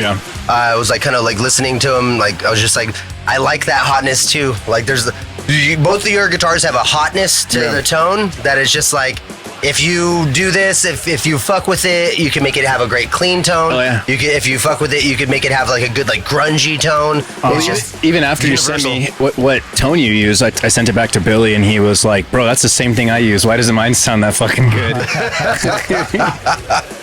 Yeah. I was like kind of like listening to him. Like I was just like, I like that hotness too. Like both of your guitars have a hotness to the tone that is just like, if you do this, if you fuck with it, you can make it have a great clean tone. Oh, yeah. If you fuck with it, you could make it have like a good like grungy tone. It's just even after universal. You sent me what tone you use, I sent it back to Billy, and he was like, "Bro, that's the same thing I use. Why doesn't mine sound that fucking good?"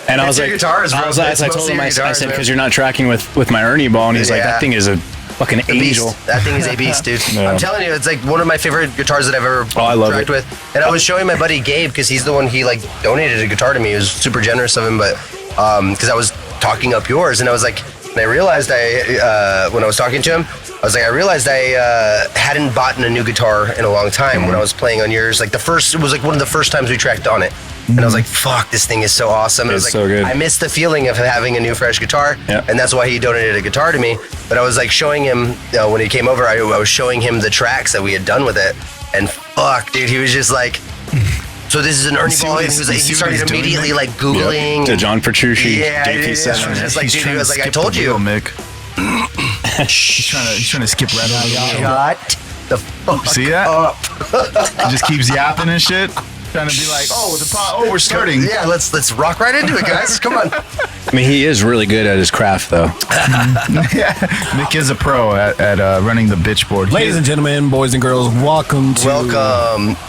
And I was like, guitars, bro. I told him, I said, because you're not tracking with my Ernie ball, and he's like, that thing is a fucking angel. That thing is a beast, dude. Yeah. I'm telling you, it's like one of my favorite guitars that I've ever tracked with. And I was showing my buddy Gabe, because he's the one, he like donated a guitar to me. It was super generous of him, but because I was talking up yours, and I was like, and I realized when I was talking to him, I was like, I realized I hadn't bought a new guitar in a long time when I was playing on yours. Like it was like one of the first times we tracked on it. And I was like, fuck, this thing is so awesome. And I was like, so good. I missed the feeling of having a new fresh guitar. Yep. And that's why he donated a guitar to me. But I was like showing him, when he came over, I was showing him the tracks that we had done with it. And fuck, dude, he was just like, so this is an Ernie ball. And he started immediately like Googling. To John Petrucci. Yeah, JP7. Just like, dude, he was like, I told you. Mick. He's trying to skip right over the Shut the fuck See that? up. He just keeps yapping and shit. Trying to be like, we're starting. Yeah, let's rock right into it, guys. Come on. I mean, he is really good at his craft, though. Yeah. Nick is a pro at running the bitch board. Ladies and gentlemen, boys and girls, welcome to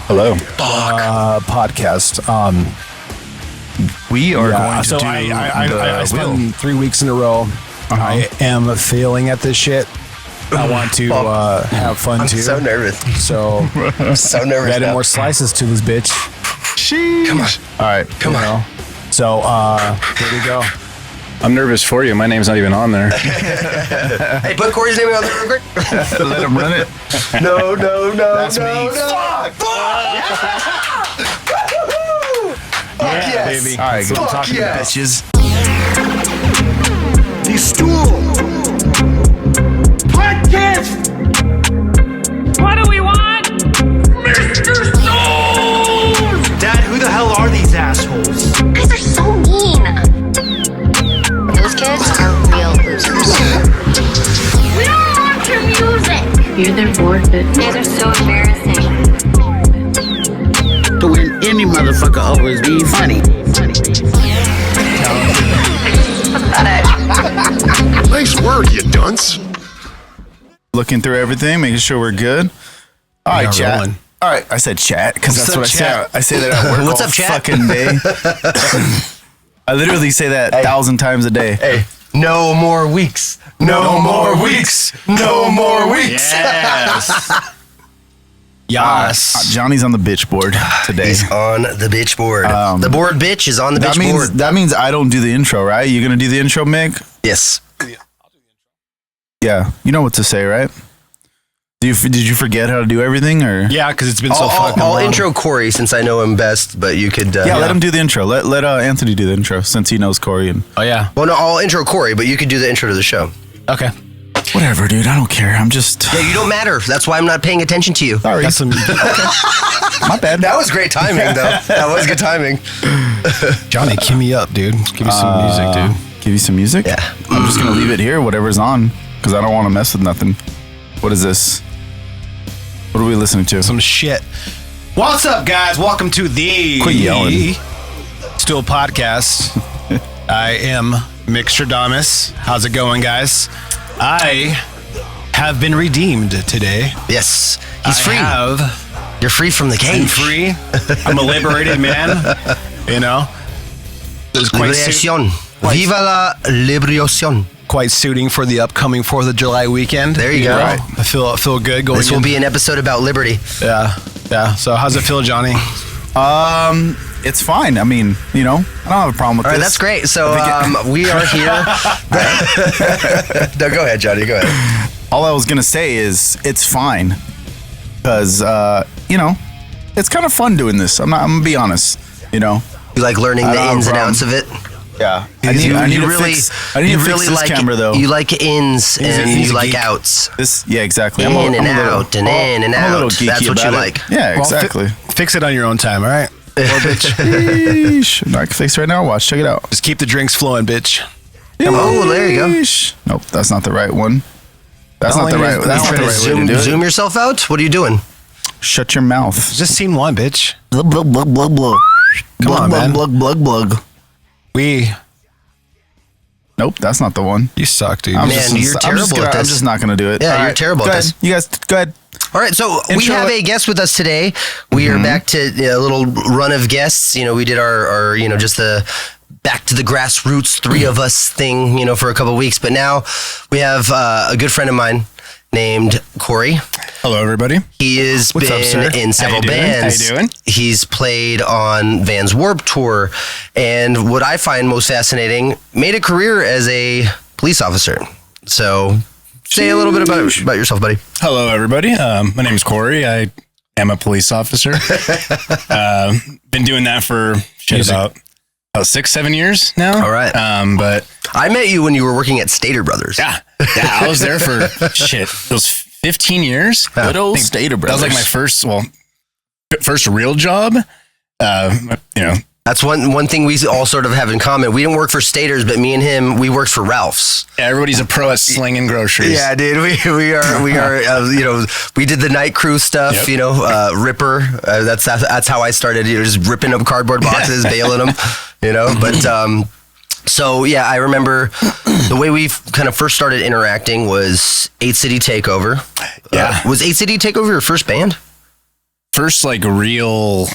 Hello. podcast. We are going to so do I spent 3 weeks in a row. I am failing at this shit. I want to have fun too. I'm so nervous. So I'm so nervous. adding more slices to this bitch. Sheesh. Come on. All right. Come on. So here we go. I'm nervous for you. My name's not even on there. Hey, put Corey's name on there real quick. Let him run it. No. That's me. Fuck. Fuck yes. Baby. All right. Fuck Fuck talking yes. bitches. Thee Stool Podcast. What do we want? Mr. Stool! Dad, who the hell are these assholes? You guys are so mean. Those kids are real losers. We don't want your music. You're their board, but you guys are so embarrassing. To win any motherfucker over is being funny. Nice work, you dunce. Looking through everything, making sure we're good. All right, chat. Rolling. All right, I said chat because that's what chat? I say. I say that at work What's all up, chat? fucking day. I literally say that 1,000 times a day. Hey, no more weeks. No more weeks. No more weeks. Yes. Johnny's on the bitch board today. He's on the bitch board. The board bitch is on the bitch board. That means I don't do the intro, right? You gonna do the intro, Mick? Yes. Yeah. You know what to say, right? Did you forget how to do everything, or? Yeah, because it's been so fucking I'll long. intro Corey since I know him best, but you could. Let him do the intro. Let Anthony do the intro since he knows Corey. And Oh, yeah. Well, no, I'll intro Corey, but you could do the intro to the show. Okay. whatever, dude. I don't care. I'm just. Yeah, you don't matter. That's why I'm not paying attention to you. Sorry. That's some, My bad. That was great timing, though. That was good timing. Johnny, cue me up, dude. Give me some music, dude. Give you some music? Yeah. I'm just going to leave it here, whatever's on, because I don't want to mess with nothing. What is this? What are we listening to? Some shit. What's up, guys? Welcome to the Quit yelling. Stool Podcast. I am Mickstradamus. How's it going, guys? I have been redeemed today. Yes. He's free. You're free from the I'm cage. free. I'm a liberated man. You know? It's quite Liberación. Viva la liberación. quite suiting for the upcoming 4th of July weekend. There you go. Right. I feel good going This will be an episode about liberty. Yeah. So how's it feel, Johnny? It's fine. I mean, you know, I don't have a problem with All right, this. that's great. So we are here. No, go ahead, Johnny. Go ahead. All I was going to say is it's fine. Because, you know, it's kind of fun doing this. I'm going to be honest, you know. You like learning I the don't have ins a and problem. outs of it? Yeah. I need to fix this like camera, though. You like ins and he's you a like geek. outs. Yeah, exactly. In and out and in and I'm a little out. geeky That's what you about it. like. Yeah, Well, exactly. Fix it on your own time, all right? Sheesh. I can fix it right now. Watch. Check it out. Just keep the drinks flowing, bitch. Oh, there you go. Nope, that's not the right one. That's not the right. That's not the right way to do it. Zoom yourself out. What are you doing? Shut your mouth. Just scene one, bitch. Blug blug blug blug blug. Come on, man. Blug blug blug blug. Nope, that's not the one. You suck, dude. You're terrible at this. I'm just not gonna do it. Yeah, you're terrible at this. You guys, go ahead. All right, so we have a guest with us today. We are back to a little run of guests. We did our just the back to the grassroots 3 of us thing, for a couple of weeks. But now we have a good friend of mine named Corey. Hello, everybody. He has been in several bands. How you doing? He's played on Vans Warped Tour. And what I find most fascinating, made a career as a police officer. So say a little bit about yourself, buddy. Hello, everybody. My name is Corey. I am a police officer. Been doing that for about 6-7 years now. All right. But I met you when you were working at Stater Brothers. Yeah, I was there for those 15 years. Good old Stater Brothers. That was like my first real job. That's one thing we all sort of have in common. We didn't work for Staters, but me and him, we worked for Ralph's. Everybody's a pro at slinging groceries. Yeah, dude, we are. We did the night crew stuff. Yep. Ripper. That's how I started. Just ripping up cardboard boxes, bailing them. But so yeah, I remember the way we kind of first started interacting was 8 City Takeover. Yeah, was 8 City Takeover your first band? First like real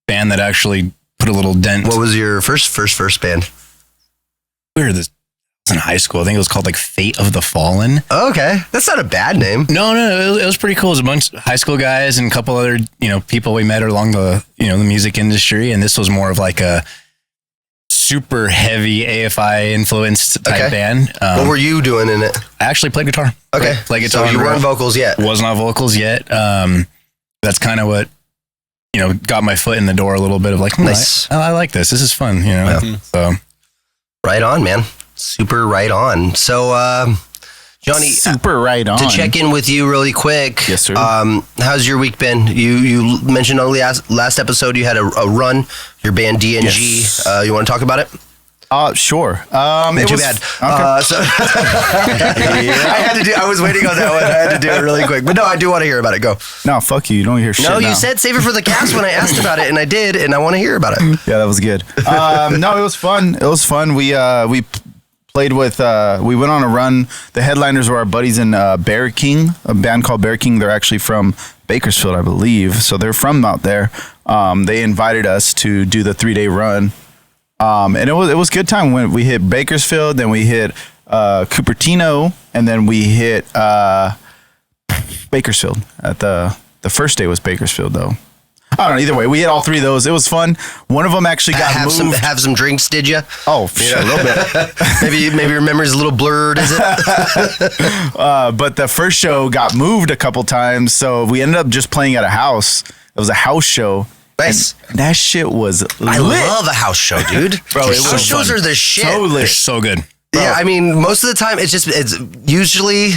band that actually put a little dent. What was your first band? We were in high school. I think it was called like Fate of the Fallen. Oh, okay, that's not a bad name. No, it was pretty cool. It was a bunch of high school guys and a couple other people we met along the the music industry, and this was more of like a super heavy AFI influenced type band. What were you doing in it? I actually played guitar. Okay, played guitar. So you weren't vocals yet. Was not vocals yet. That's kind of what got my foot in the door a little bit of like, nice. I like this. This is fun. Yeah. So right on, man. Super right on. So, Jonny, super right on. To check in with you really quick. Yes, sir. How's your week been? You mentioned on the last episode you had a run. Your band DNG. Yes. You want to talk about it? Sure. Too bad. Okay. So I was waiting on that one. I had to do it really quick. But no, I do want to hear about it. Go. No, fuck you. You don't hear shit. No, you now. said save it for the cast when I asked about it, and I did, and I want to hear about it. Yeah, that was good. No, it was fun. It was fun. We played with. We went on a run. The headliners were our buddies in Bear King, a band called Bear King. They're actually from Bakersfield, I believe. So they're from out there. They invited us to do the 3-day run. And it was a good time when we hit Bakersfield, then we hit Cupertino, and then we hit Bakersfield. At the first day was Bakersfield though. I don't know. Either way, we hit all 3 of those. It was fun. One of them actually got moved. Have some drinks, did you? Oh, sure, a little bit. maybe your memory's a little blurred, is it? But the first show got moved a couple times, so we ended up just playing at a house. It was a house show. Nice. And that shit was lit. I love a house show, dude. Bro, house shows are the shit. So lit. they're so good. Bro. Yeah, I mean, most of the time it's usually,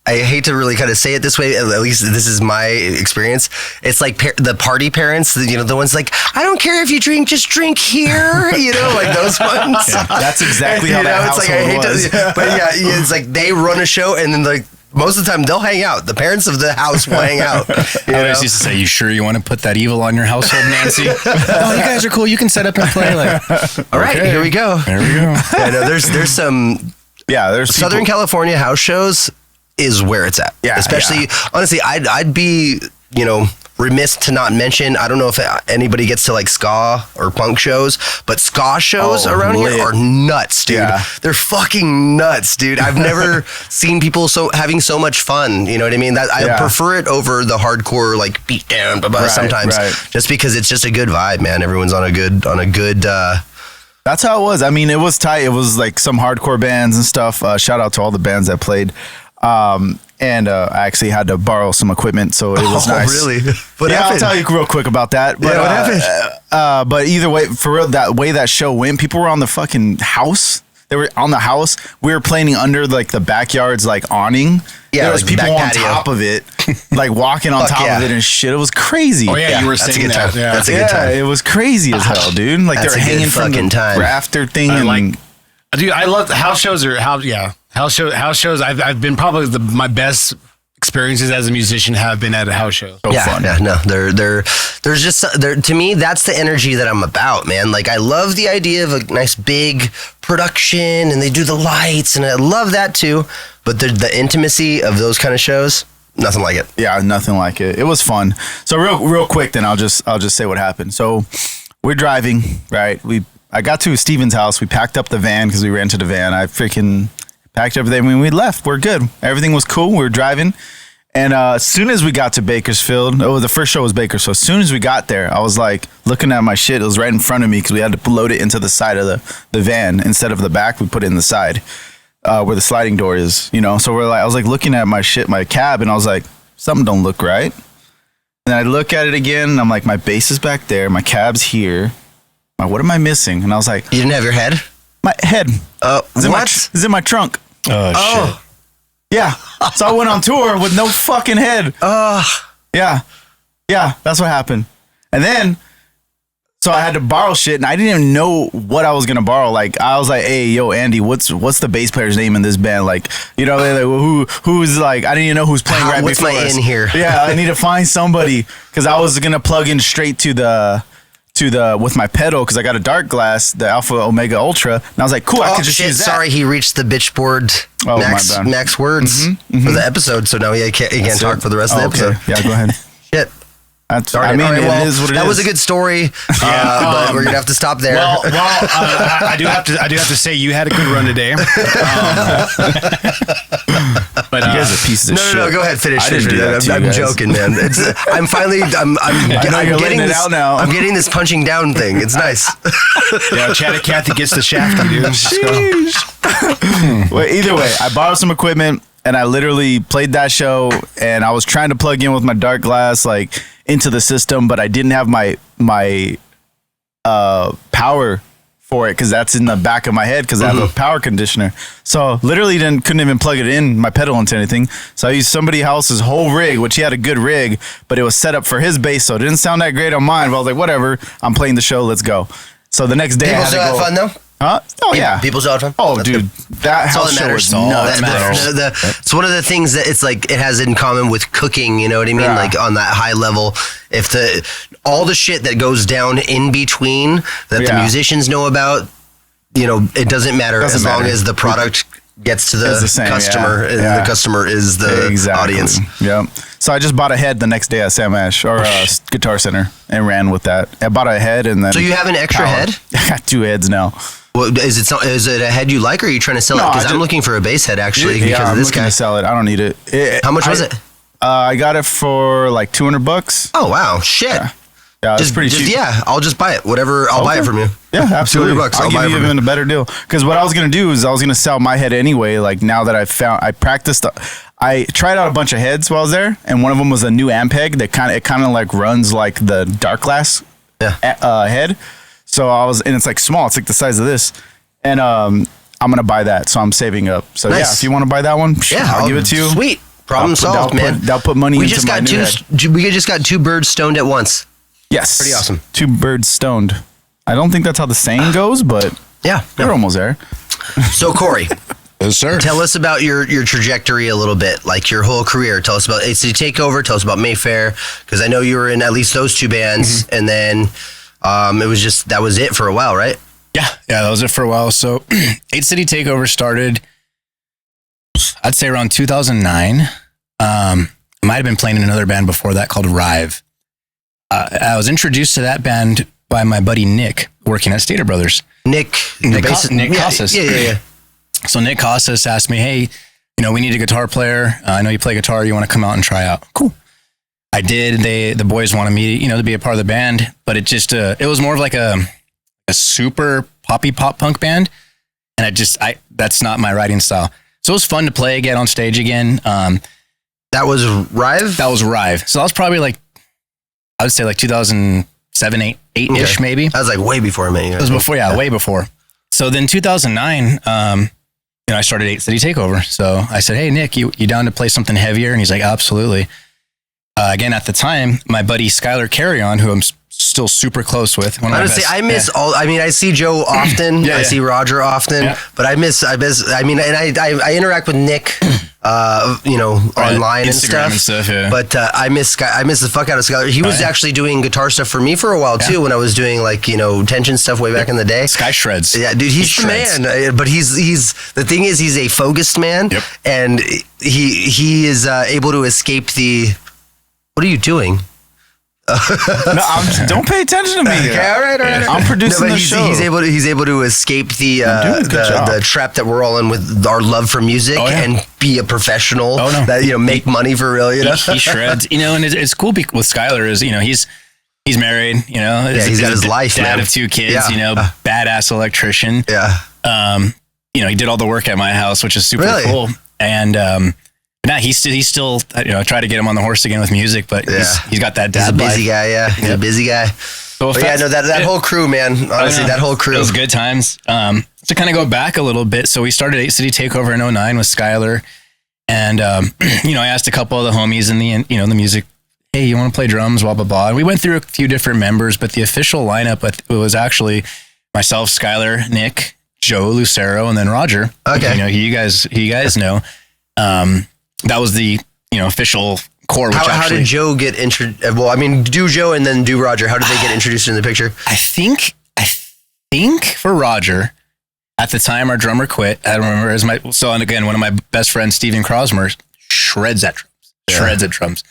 I hate to really kind of say it this way, at least this is my experience. It's like the party parents, the ones like, I don't care if you drink, just drink here, like those ones. Yeah, that's exactly how that household was. But yeah, it's like they run a show and then like, most of the time they'll hang out. The parents of the house will hang out. I always used to say, "You sure you want to put that evil on your household, Nancy?" Oh, you guys are cool. You can set up and play. Like, all right, here we go. There we go. Yeah, no, there's some. Yeah, there's Southern California house shows is where it's at. Yeah, especially honestly, I'd be remiss to not mention. I don't know if anybody gets to like ska or punk shows, but ska shows around here are nuts, dude. Yeah. They're fucking nuts, dude. I've never seen people having so much fun. You know what I mean? I prefer it over the hardcore like beat down, sometimes just because it's just a good vibe, man. Everyone's on a good. That's how it was. I mean, it was tight. It was like some hardcore bands and stuff. Shout out to all the bands that played. And I actually had to borrow some equipment, so it was nice. Oh, really? What happened? I'll tell you real quick about that. But, what happened? But either way, for real, that way that show went, people were on the fucking house. They were on the house. We were playing under like the backyard's like awning. Yeah, there was like people on patio. top of it, like walking on top of it and shit. It was crazy. Oh yeah, you were saying that. That's a good time. It was crazy as hell, dude. Like they were hanging from the rafter thing. Dude, I love house shows. House shows. I've been probably my best experiences as a musician have been at a house show. So fun. No, there's just to me that's the energy that I'm about, man. Like I love the idea of a nice big production and they do the lights and I love that too. But the intimacy of those kind of shows, nothing like it. Yeah, nothing like it. It was fun. So real quick, then I'll just say what happened. So we're driving, right? I got to Steven's house. We packed up the van because we rented a van. I freaking packed everything. When we left, we're good. Everything was cool. We were driving. And as soon as we got to Bakersfield, the first show was Bakersfield. As soon as we got there, I was like looking at my shit. It was right in front of me because we had to load it into the side of the van. Instead of the back, we put it in the side where the sliding door is, you know? So I was like looking at my shit, my cab, and I was like, something don't look right. And I look at it again, and I'm like, my bass is back there. My cab's here. What am I missing? And I was like, you didn't have your head? My head. What? It's in my trunk. Oh, shit. Yeah. So I went on tour with no fucking head. Yeah. That's what happened. And then, so I had to borrow shit, and I didn't even know what I was gonna borrow. Like I was like, "Hey, yo, Andy, what's the bass player's name in this band?" Like, you know, like, who's like, I didn't even know who's playing right what's before my us. in here? Yeah, I need to find somebody because I was gonna plug in straight to the with my pedal because I got a dark glass, the Alpha Omega Ultra, and I was like, cool, I could just use that. Sorry, he reached the bitch board max words for the episode, so now he can't talk for the rest of the episode. Yeah, go ahead. Shit. Sorry. I mean, it is what it is. That was a good story, but we're gonna have to stop there. Well, I do have to say you had a good run today. But you guys are pieces of shit. No, go ahead, finish. I'm joking, man. I'm getting it out now. I'm getting this punching down thing. It's nice. Yeah, Chad and Kathy gets the shafty, dude. Well, either way, I borrowed some equipment and I literally played that show and I was trying to plug in with my dark glass like into the system, but I didn't have my power for it because that's in the back of my head because I have a power conditioner. So literally couldn't even plug it in my pedal into anything. So I used somebody else's whole rig, which he had a good rig, but it was set up for his bass, so it didn't sound that great on mine. But I was like, whatever, I'm playing the show, let's go. So the next day People I had to still go. have fun though? Huh? Oh yeah. People still have fun? Oh, That's dude. good. That house show was nuts. It's one of the things that it's like it has in common with cooking, you know what I mean? Yeah. Like on that high level, if all the shit that goes down in between that the musicians know about, you know, it doesn't matter as long as the product gets to the customer and the customer is the audience. Yep. So I just bought a head the next day at Sam Ash or Guitar Center and ran with that. I bought a head and then. So you have an extra head? I got 2 heads now. Well, is it a head you like, or are you trying to sell it? Because I'm looking for a bass head actually. Yeah, because I'm of this looking guy. to sell it. I don't need it. How much was it? I got it for like $200. Oh wow, shit. Yeah, it's pretty cheap. Yeah, I'll just buy it. Whatever, I'll buy it from you. Yeah, absolutely. $200. I'll give you even a better deal. Because what I was gonna do is I was gonna sell my head anyway. Like now that I practiced. I tried out a bunch of heads while I was there, and one of them was a new Ampeg that kind of like runs like the dark glass head. So and it's like small. It's like the size of this, and I'm gonna buy that. So I'm saving up. So yeah, if you want to buy that one, I'll give it to you. Sweet, problem solved, man. That'll put money into my new head. We just got 2 birds stoned at once. Yes, pretty awesome. 2 birds stoned. I don't think that's how the saying goes, but we're almost there. So Corey. Yes, sir. Tell us about your trajectory a little bit, like your whole career. Tell us about HCD Takeover. Tell us about Mayfair, because I know you were in at least those 2 bands, and then that was it for a while, right? Yeah, that was it for a while. So HCD Takeover started, I'd say around 2009. I might have been playing in another band before that called Rive. I was introduced to that band by my buddy Nick, working at Stater Brothers. Nick Costas. Yeah. So Nick Costas asked me, hey, we need a guitar player. I know you play guitar. You want to come out and try out? Cool. I did. The boys wanted me, to be a part of the band, but it just, it was more of like a super poppy pop punk band. And that's not my writing style. So it was fun to play again on stage again. That was Rive? That was Rive. So that was probably I would say 2007, 8-ish maybe. That was way before me. It was before, way before. So then 2009, I started HCD Takeover. So I said, hey, Nick, you down to play something heavier? And he's like, absolutely. Again, at the time, my buddy Skylar Carrion, who I'm still super close with. Honestly, I miss all. I mean, I see Joe often. I see Roger often, but I miss. I mean, and I interact with Nick, online Instagram and stuff. But I miss the fuck out of Skylar. He was actually doing guitar stuff for me for a while too, when I was doing tension stuff way back in the day. Sky shreds. Yeah, dude, he's the man. But he's the thing is, he's a focused man, and he is able to escape the. What are you doing? Don't pay attention to me. Okay, all right. I'm producing the show. He's able to escape the trap that we're all in with our love for music and be a professional that make money for real. He shreds. And it's cool with Skylar is he's married. He's got his life. Dad of 2 kids. Badass electrician. Yeah. He did all the work at my house, which is super cool. And now he's still I try to get him on the horse again with music, but he's got that dad. He's a busy guy, He's a busy guy. So that whole crew, man. Honestly, that whole crew. It was good times. To kind of go back a little bit, so we started 8 City Takeover in 2009 with Skylar, and I asked a couple of the homies in the music, hey, you want to play drums, blah blah blah. And we went through a few different members, but the official lineup was actually myself, Skylar, Nick, Joe, Lucero, and then Roger. Okay, you guys know. That was the official core. Which how did Joe get introduced? Well, I mean, do Joe and then do Roger. How did they get introduced in the picture? I think for Roger, at the time our drummer quit. I don't remember and again, one of my best friends, Steven Crosmer, shreds at drums.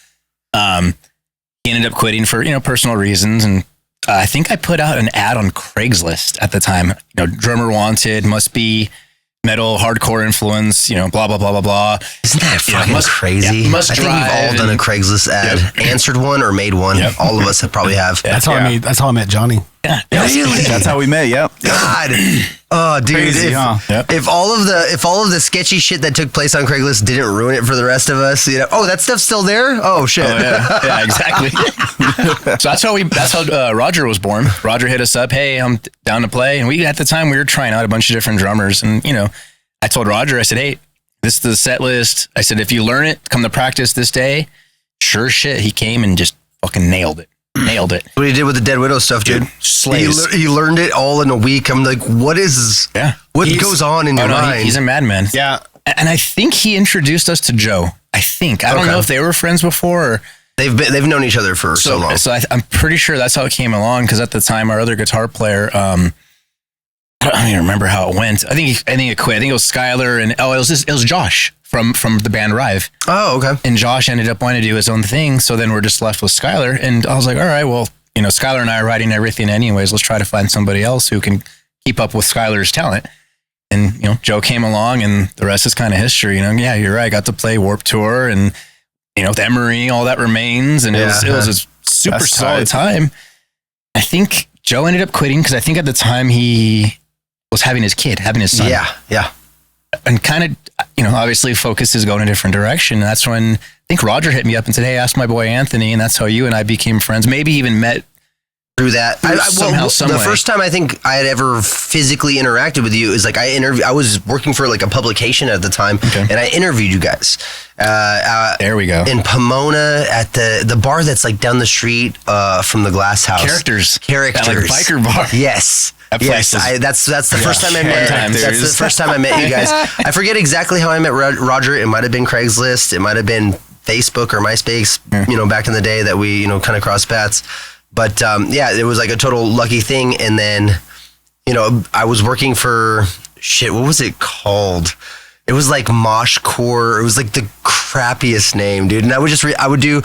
He ended up quitting for personal reasons, and I think I put out an ad on Craigslist at the time. Drummer wanted, must be metal, hardcore influence, blah, blah, blah, blah, blah. Isn't that fucking crazy? Must I think we've all done a Craigslist ad, answered one or made one. Yep. All of us probably have. That's how I met Johnny. Yeah. Really? That's how we met. Yep. God. Oh, dude. Crazy, if all of the sketchy shit that took place on Craigslist didn't ruin it for the rest of us, oh, that stuff's still there? Oh shit. Oh, yeah, exactly. So that's how Roger was born. Roger hit us up, hey, I'm down to play. And at the time we were trying out a bunch of different drummers, and I told Roger, I said, hey, this is the set list. I said, if you learn it, come to practice this day. Sure shit. He came and just fucking nailed it. What he did with the Dead Widow stuff, dude. He learned it all in a week. I'm like, what goes on in your mind? He's a madman. Yeah. And I think he introduced us to Joe. I don't know if they were friends before. Or they've known each other for so long. So I'm pretty sure that's how it came along. Because at the time, our other guitar player, I don't even remember how it went. I think it quit. I think it was Skylar and it was Josh from the band Rive. Oh, okay. And Josh ended up wanting to do his own thing. So then we're just left with Skylar. And I was like, all right, well, Skylar and I are writing everything anyways. Let's try to find somebody else who can keep up with Skylar's talent. And, Joe came along and the rest is kind of history. Yeah, you're right. I got to play Warped Tour and, with Emery, all that remains. And it was a super solid time. I think Joe ended up quitting because I think at the time he was having his son. Yeah. And kind of, obviously focus is going a different direction. And that's when I think Roger hit me up and said, hey, ask my boy Anthony. And that's how you and I became friends. Maybe even met through that. The first time I think I had ever physically interacted with you is I was working for a publication at the time, and I interviewed you guys. There we go. In Pomona at the bar that's down the street from the Glass House. Characters. Biker bar. Yes. That's the first time I met. That's the first time I met you guys. I forget exactly how I met Roger. It might have been Craigslist. It might have been Facebook or MySpace. Back in the day that we kind of crossed paths. But it was a total lucky thing. And then I was working for what was it called? It was Moshcore. It was the crappiest name, dude. And I would just I would do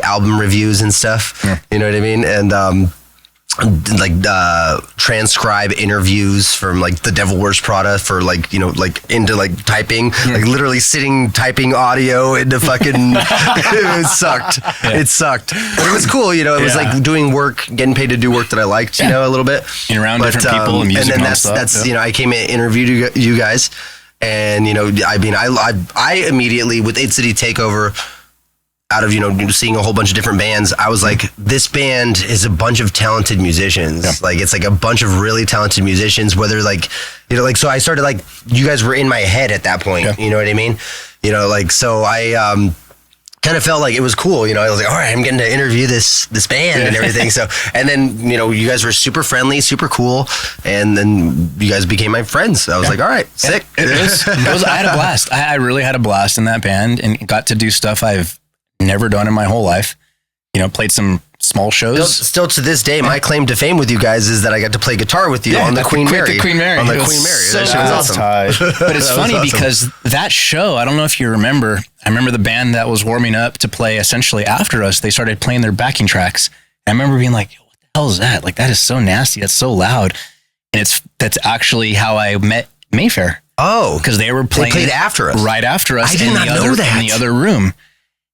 album reviews and stuff. Yeah. You know what I mean? And transcribe interviews from the Devil Wears Prada for into typing, literally sitting typing audio into fucking it sucked. Yeah. It sucked. But it was cool, it was doing work, getting paid to do work that I liked, a little bit. And around different people and music. And then that's I came in, interviewed you guys, and I immediately with 8 City Takeover, out of seeing a whole bunch of different bands, I was like, this band is a bunch of talented musicians. Yeah. It's a bunch of really talented musicians, whether so I started you guys were in my head at that point. Yeah. You know what I mean? So I kind of felt like it was cool, you know. I was like, all right, I'm getting to interview this band and everything. So, and then, you know, you guys were super friendly, super cool, and then you guys became my friends. I was like, all right, sick. It was. I had a blast. I really had a blast in that band and got to do stuff I've never done in my whole life. You know, played some small shows. Still to this day, my claim to fame with you guys is that I got to play guitar with you on the Queen Mary. The Queen Mary. On the Queen Mary. So that shit was awesome. But it's funny because that show, I don't know if you remember, I remember the band that was warming up to play essentially after us, they started playing their backing tracks. And I remember being like, what the hell is that? Like, that is so nasty. That's so loud. And that's actually how I met Mayfair. Oh. Because they were playing. They played after us. Right after us. I did not know that. In the other room.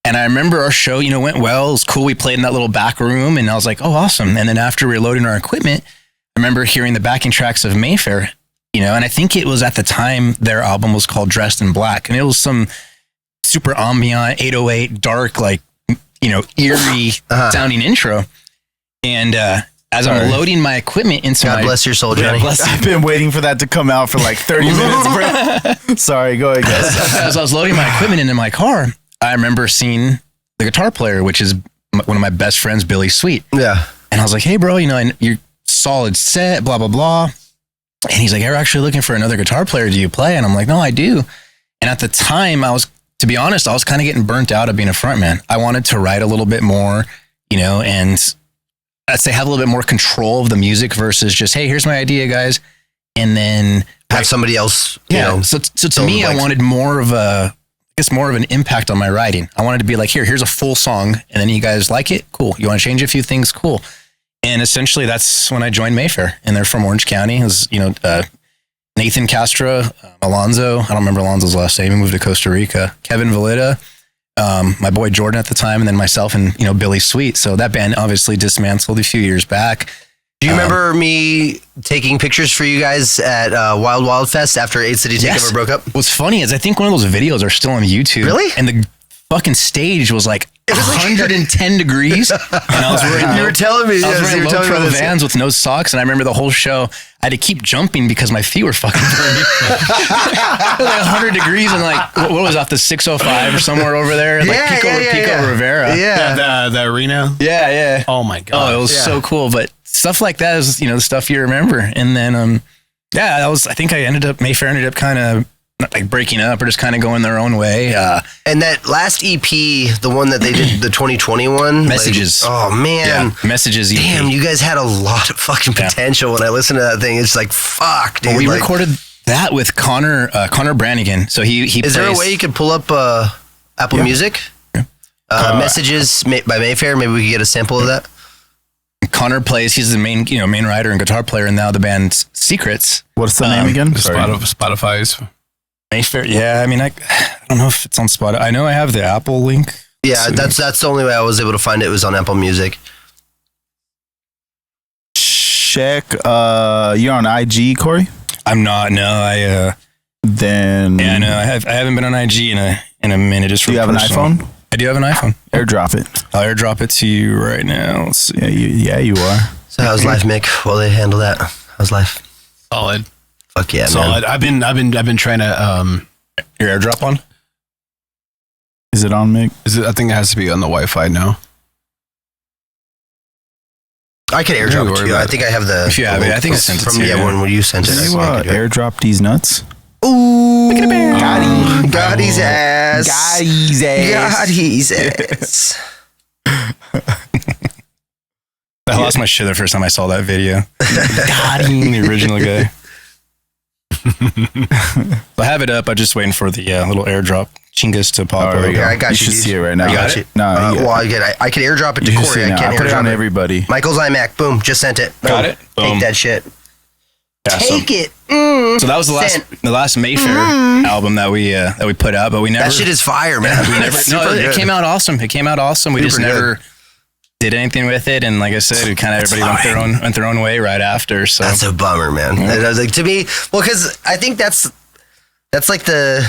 And I remember our show, you know, went well. It was cool. We played in that little back room and I was like, oh, awesome. And then after we were loading our equipment, I remember hearing the backing tracks of Mayfair, you know, and I think it was at the time their album was called Dressed in Black. And it was some super ambient, 808, dark, like, you know, eerie sounding intro. And as I'm loading my equipment into God bless your soul, Johnny. I've been waiting for that to come out for like 30 minutes, bro. Sorry, go ahead, guys. As I was loading my equipment into my car, I remember seeing the guitar player, which is one of my best friends, Billy Sweet. Yeah. And I was like, hey, bro, you know, you're solid set, blah, blah, blah. And he's like, you're actually looking for another guitar player. Do you play? And I'm like, no, I do. And at the time, to be honest, I was kind of getting burnt out of being a frontman. I wanted to write a little bit more, you know, and I'd say have a little bit more control of the music versus just, hey, here's my idea, guys. And then have somebody else, you know. So to me, I wanted more of an impact on my writing. I wanted to be like, here's a full song, and then you guys like it? Cool. You want to change a few things? Cool. And essentially that's when I joined Mayfair, and they're from Orange County. It was, you know, Nathan Castro, Alonzo. I don't remember Alonzo's last name. He moved to Costa Rica. Kevin Valida, my boy Jordan at the time, and then myself and, you know, Billy Sweet. So that band obviously dismantled a few years back. Do you remember me taking pictures for you guys at Wild Wild Fest after 8 City Takeover broke up? What's funny is I think one of those videos are still on YouTube. Really? And the fucking stage was like 110 degrees. And I was wearing you were telling me. I was wearing low pro Vans with no socks. And I remember the whole show, I had to keep jumping because my feet were fucking burning. It was like 100 degrees and like, what was off the 605 or somewhere over there? Like Pico Rivera. Yeah. The arena. Yeah. Oh my God. Oh, it was so cool. But stuff like that is, you know, the stuff you remember. And then, I think Mayfair ended up kind of not like breaking up or just kind of going their own way. And that last EP, the one that they did, the 2021 Messages. Like, oh man. Yeah. Messages EP. Damn, you guys had a lot of fucking potential. When I listened to that thing, it's like, fuck, dude. Well, we recorded that with Connor Brannigan. So he is there a way you could pull up Apple Music? Yeah. Messages by Mayfair. Maybe we could get a sample of that. Connor plays. He's the main writer and guitar player, and now the band's Secrets. What's the name again? Spotify's Mayfair. Yeah, I mean, I don't know if it's on Spotify. I know I have the Apple link. Yeah, that's the only way I was able to find it. Was on Apple Music. Check. You're on IG, Corey? I'm not. No, Then. Yeah, no, I haven't been on IG in a minute. Just do you have an iPhone? I do have an iPhone. AirDrop it. I'll AirDrop it to you right now. Let's see. Yeah, you are. So how's life, Mick? While they handle that, how's life? Solid. Fuck yeah, solid. Man. I've been trying to your AirDrop on. Is it on, Mick? I think it has to be on the Wi-Fi now. I can AirDrop it to you. I think I have the. If you have it, I think I sent it to you. Yeah, when you sent it, I AirDrop these nuts. Ooh, got his ass. Got his ass. I lost my shit the first time I saw that video. Got him, the original guy. I have it up. I'm just waiting for the little AirDrop chingas to pop over. I got you. You should see it right now. I got it. No, well, I can AirDrop it to Corey. I can't put it on AirDrop everybody. Michael's iMac. Boom. Just sent it. Got it. Take that shit. Yeah, Take it. So that was the last Mayfair album that we put out, but we never. That shit is fire, man. It came out awesome. We just never did anything with it, and like I said, we kind of everybody went their own way right after. So that's a bummer, man. I was like, to me, well, because I think that's like the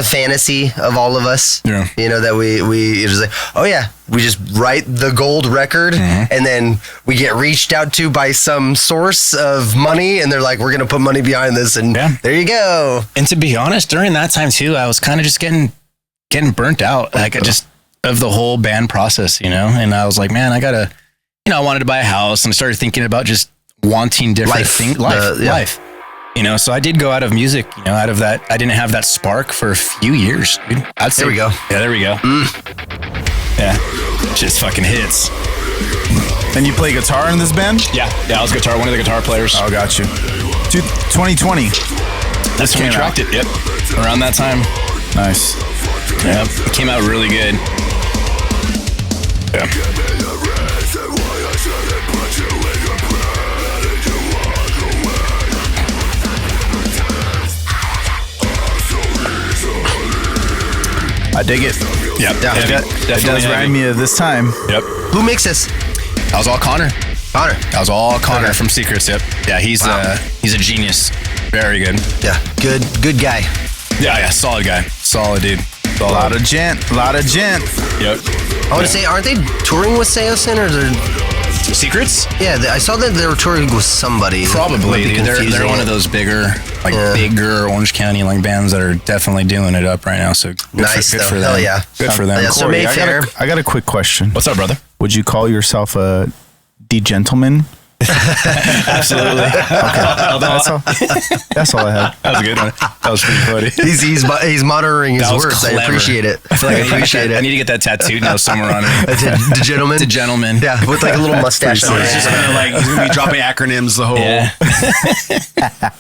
fantasy of all of us. Yeah. You know, that we just like, oh yeah, we just write the gold record, and then we get reached out to by some source of money, and they're like, we're gonna put money behind this, and there you go. And to be honest, during that time too, I was kind of just getting burnt out. Like of the whole band process, you know? And I was like, man, I gotta, you know, I wanted to buy a house and I started thinking about just wanting different things. Life. You know, so I did go out of music, you know, out of that. I didn't have that spark for a few years, dude. I'd say, there we go. Yeah, there we go. Yeah. Just fucking hits. And you play guitar in this band? Yeah, I was one of the guitar players. Oh, got you. 2020. That's when we tracked it. Yep. Around that time. Nice. Yeah. It came out really good. Yeah. I dig it. Yep. It does remind me of this time. Yep. Who mixes? That was all Connor. That was all Connor from Secrets. Yep. Yeah, he's a genius. Very good. Yeah. Good guy. Yeah. Solid guy. Solid dude. Solid. Lot of gent. Yep. I want to say, aren't they touring with Seosin or Secrets? Yeah, I saw that they were touring with somebody. Probably. They're one of those bigger Orange County like bands that are definitely doing it up right now. So good for them. Hell yeah. Good for them. Yeah, so Corey, I got a quick question. What's up, brother? Would you call yourself a D-gentleman? Absolutely. Okay. That's all I had. That was a good one. That was pretty funny. He's monitoring his words. Clever. I appreciate it. I feel like I need to get that tattooed now somewhere on me. The gentleman. The gentleman. Yeah, with like a little mustache. So it's just he's gonna be dropping acronyms the whole. Yeah.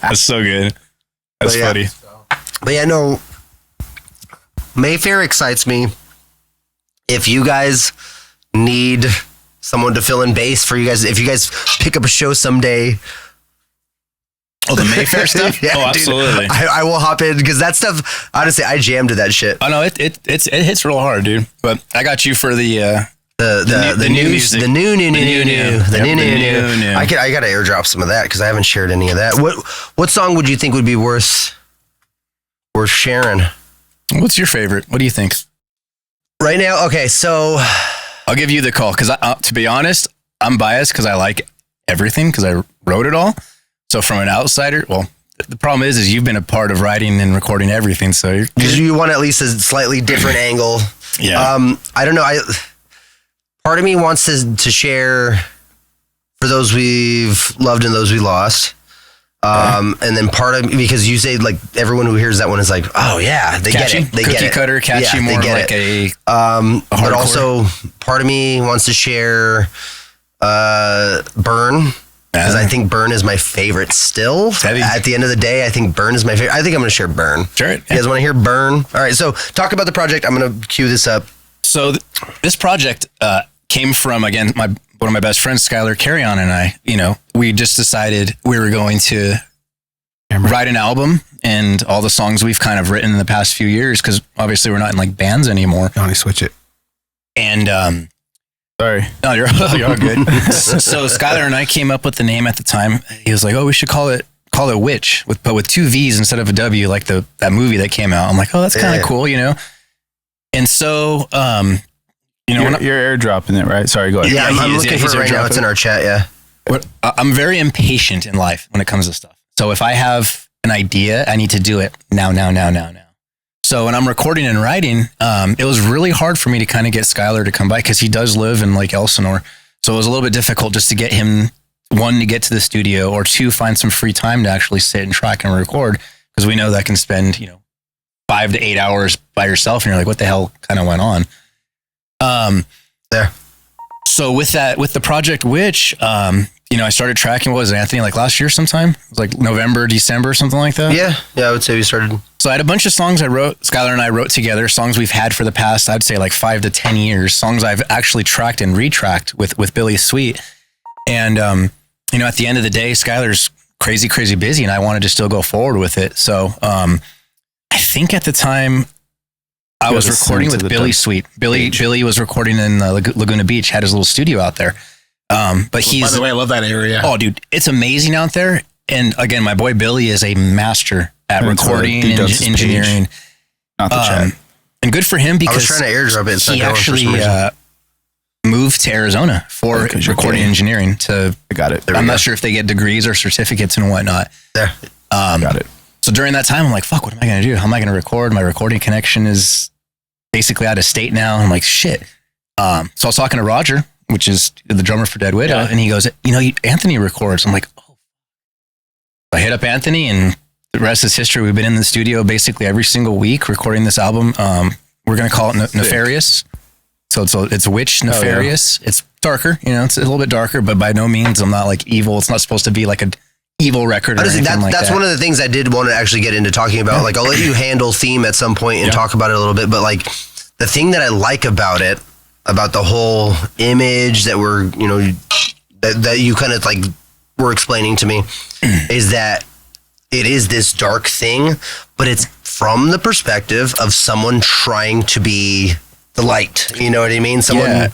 That's so good. That's funny. But yeah, no. Mayfair excites me. If you guys need someone to fill in bass for you guys, if you guys pick up a show someday. Oh, the Mayfair stuff? Yeah, absolutely. Dude, I will hop in because that stuff, honestly, I jammed to that shit. Oh no, it hits real hard, dude. But I got you for the new music. The new. I gotta airdrop some of that because I haven't shared any of that. What song would you think would be worth sharing? What's your favorite? What do you think? Right now, okay, so I'll give you the call because to be honest, I'm biased because I like everything because I wrote it all. So from an outsider, well, the problem is you've been a part of writing and recording everything. So because you want at least a slightly different angle. Yeah. I don't know. Part of me wants to share for those we've loved and those we lost. And then part of because you say like everyone who hears that one is like, oh yeah, they catchy. get it. They Cookie get it. cutter, catchy, more like a but also part of me wants to share Burn. Because I think Burn is my favorite still. At the end of the day, I think Burn is my favorite. I think I'm going to share Burn. Sure. You guys want to hear Burn? All right, so talk about the project. I'm going to cue this up. So this project came from, again, one of my best friends, Skylar Carrion, and I, we just decided we were going to write an album and all the songs we've kind of written in the past few years, because obviously we're not in like bands anymore. Johnny, switch it. And, sorry. No, you're all good. So Skylar and I came up with the name at the time. He was like, "Oh, we should call it Witch," but with two V's instead of a W, like that movie that came out. I'm like, "Oh, that's kind of cool," And so, you're airdropping it, right? Sorry, go ahead. Yeah, I'm looking for it right now. It's in our chat. Yeah. I'm very impatient in life when it comes to stuff. So if I have an idea, I need to do it now. So when I'm recording and writing, it was really hard for me to kind of get Skylar to come by because he does live in Lake Elsinore. So it was a little bit difficult just to get him, one, to get to the studio, or two, find some free time to actually sit and track and record, because we know that can spend, 5 to 8 hours by yourself. And you're like, what the hell kind of went on? There. So with the project, which, I started tracking, what was it, Anthony, like last year sometime? It was like November, December, something like that? Yeah, I would say we started. So I had a bunch of songs Skylar and I wrote together, songs we've had for the past, I'd say like 5 to 10 years, songs I've actually tracked and retracked with Billy Sweet. And, at the end of the day, Skylar's crazy, crazy busy, and I wanted to still go forward with it. So I think at the time I was recording with Billy Sweet. Billy was recording in Laguna Beach, had his little studio out there. But by the way, I love that area. Oh, dude, it's amazing out there. And again, my boy Billy is a master at recording and engineering. Not the chat. And good for him, because I was trying to airdrop it. He actually moved to Arizona for recording engineering. I got it. I'm not sure if they get degrees or certificates and whatnot. There. Got it. So during that time, I'm like, fuck, what am I going to do? How am I going to record? My recording connection is basically out of state now. I'm like, shit. So I was talking to Roger, which is the drummer for Dead Widow, and he goes, Anthony records. I'm like, oh. I hit up Anthony, and the rest is history. We've been in the studio basically every single week recording this album. We're going to call it Nefarious. So it's Witch Nefarious. It's darker, it's a little bit darker, but by no means I'm not like evil. It's not supposed to be like an evil record or anything like that. That's one of the things I did want to actually get into talking about. Like, I'll let you handle theme at some point and talk about it a little bit, but like the thing that I like about it, about the whole image that we're, that you kind of like were explaining to me is that it is this dark thing, but it's from the perspective of someone trying to be the light. You know what I mean? Someone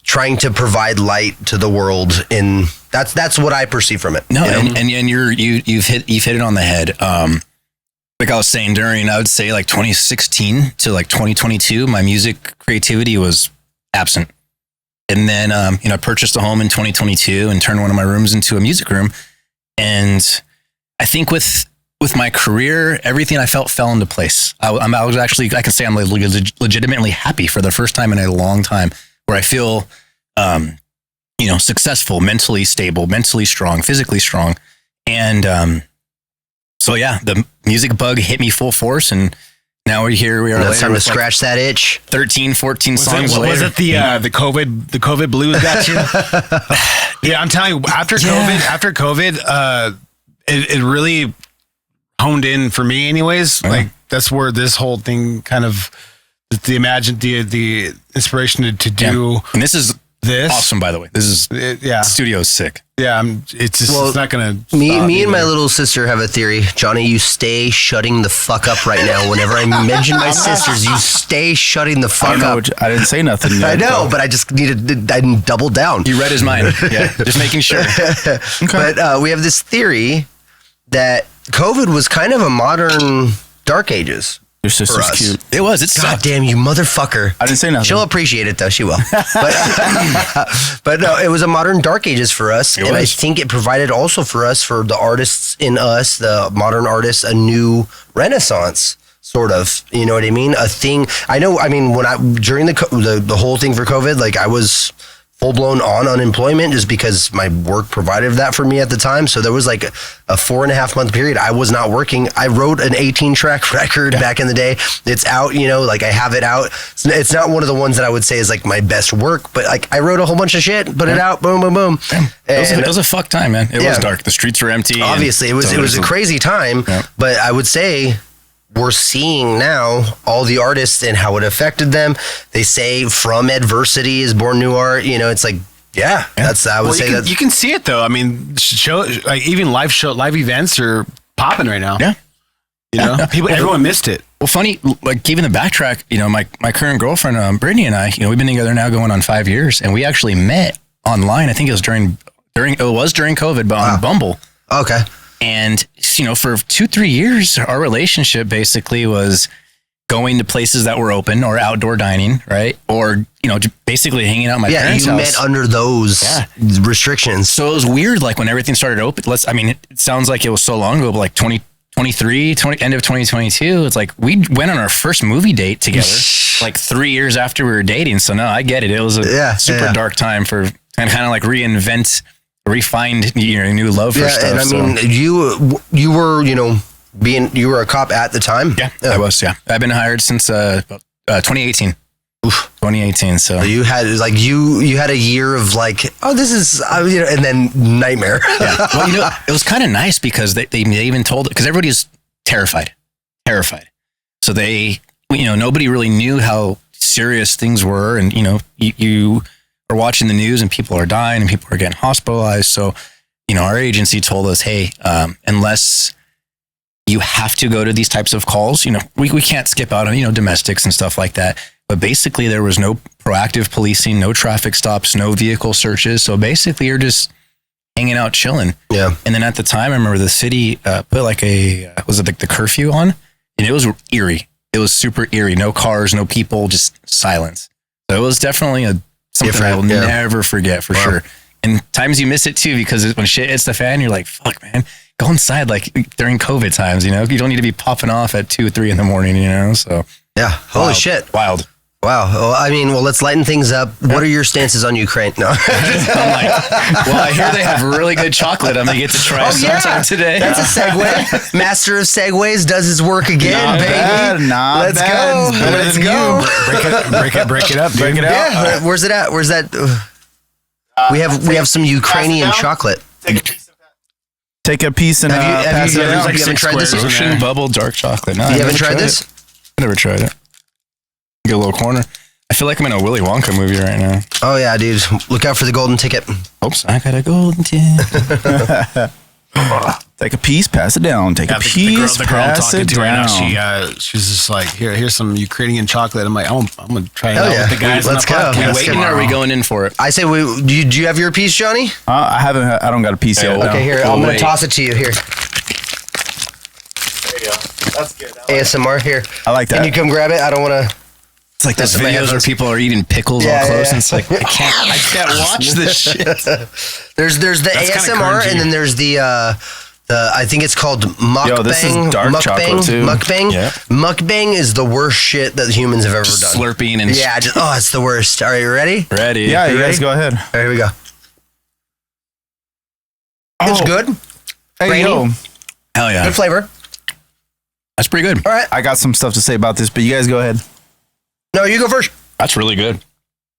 trying to provide light to the world. And that's what I perceive from it. No, and you've hit it on the head. Like I was saying I would say like 2016 to like 2022, my music creativity was absent. And then, I purchased a home in 2022 and turned one of my rooms into a music room. And I think with my career, everything I felt fell into place. I was actually, I can say I'm legitimately happy for the first time in a long time, where I feel, successful, mentally stable, mentally strong, physically strong. And so yeah, the music bug hit me full force, and now we're here. We are. It's time to scratch that itch. 13, 14 songs later. Was it the COVID blues got you? Yeah, I'm telling you, after COVID, it really honed in for me anyways. Like that's where this whole thing kind of the inspiration to do. Yeah. And this is awesome, by the way. This is the studio's sick. Yeah, it's not gonna. Me and my little sister have a theory. Johnny, you stay shutting the fuck up right now. Whenever I mention my sisters, you stay shutting the fuck up. I didn't say nothing yet, I know, but I just needed. I doubled down. You read his mind. Yeah, just making sure. Okay. But we have this theory that COVID was kind of a modern Dark Ages. Your sister's cute. It was. It's God damn you, motherfucker. I didn't say nothing. She'll appreciate it though. She will. But no, it was a modern Dark Ages for us, and I think it provided also for us, for the artists in us, the modern artists, a new renaissance. Sort of, you know what I mean? A thing. I know. I mean, during the whole thing for COVID, like I was full blown on unemployment just because my work provided that for me at the time. So there was like a 4.5 month period I was not working. I wrote an 18-track record back in the day. It's out, like I have it out. It's not one of the ones that I would say is like my best work, but like I wrote a whole bunch of shit, put it out, boom, boom, boom. It was a fuck time, man. It was dark. The streets were empty. Obviously, it was a crazy time, but I would say we're seeing now all the artists and how it affected them. They say from adversity is born new art. It's like, that's, I would say that. You can see it though. I mean, even live events are popping right now. Yeah. Everyone missed it. Well, funny, like even the backtrack, my current girlfriend, Brittany, and I, we've been together now going on 5 years, and we actually met online. I think it was during COVID, but on Bumble. Okay. And, for 2-3 years, our relationship basically was going to places that were open or outdoor dining, right? Or, basically hanging out at my parents' house. Yeah, you met under those restrictions. So it was weird, like when everything started open. It sounds like it was so long ago, but like 2023, end of 2022, it's like we went on our first movie date together like 3 years after we were dating. So no, I get it. It was a super dark time for kind of like refined your new love for stuff. And I mean, you were, you were a cop at the time. Yeah, I was. Yeah, I've been hired since 2018. Oof. 2018. So you had you had a year of like, this is and then nightmare. Yeah. Well, it was kind of nice because they even told, because everybody's terrified. So they, nobody really knew how serious things were, and you are watching the news and people are dying and people are getting hospitalized. So, our agency told us, hey, unless you have to go to these types of calls, we can't skip out on, domestics and stuff like that. But basically there was no proactive policing, no traffic stops, no vehicle searches. So basically you're just hanging out, chilling. Yeah. And then at the time, I remember the city put like the curfew on, and it was eerie. It was super eerie. No cars, no people, just silence. So it was definitely something I will never forget for sure. And times you miss it too, because when shit hits the fan, you're like, fuck, man, go inside. Like during COVID times, you don't need to be popping off at 2 or 3 in the morning, So yeah, holy shit, wild. Wow. Well, I mean, let's lighten things up. What are your stances on Ukraine? No. I'm like, well, I hear they have really good chocolate. I'm gonna get to try sometime today. That's a segue. Master of segues does his work again, baby. Let's go. Let's go. Break it up, dude. Break it out. Yeah. Where's it at? Where's that? We have some Ukrainian chocolate. Take a piece and pass it out. You haven't tried this? Ocean Bubble dark chocolate. No, You haven't tried this? I never tried it. Get a little corner. I feel like I'm in a Willy Wonka movie right now. Oh yeah, dude. Look out for the golden ticket. Oops, I got a golden ticket. Take a piece, pass it down. Take a piece, the girl I'm pass talking it to right down. now, she's just like, here's some Ukrainian chocolate. I'm like, I'm gonna try it Hell out yeah. with the guys. Let's on the go. podcast Let's Waiting, go. or are we going in for it? I say, do you have your piece, Johnny? I haven't. I don't got a piece yet. Okay, here. Oh, I'm gonna wait. toss it to you. Here. There you go. That's good. ASMR here. I like that. Can you come grab it? I don't want to. It's like those That's in my videos where headphones. people are eating pickles Yeah, all close, yeah. and it's like I can't watch this shit. There's the That's kinda ASMR, cringy. and then there's the I think it's called mukbang. Yo, this is dark chocolate, too. Mukbang. Yeah. Mukbang is the worst shit that humans have ever done. Slurping and Yeah, it's the worst. All right, you ready? ready. Yeah, you ready? guys go ahead. All right, here we go. It's good. Hey, Rainy. yo, Hell yeah, Good flavor. that's pretty good. All right. I got some stuff to say about this, but you guys go ahead. No, you go first. That's really good.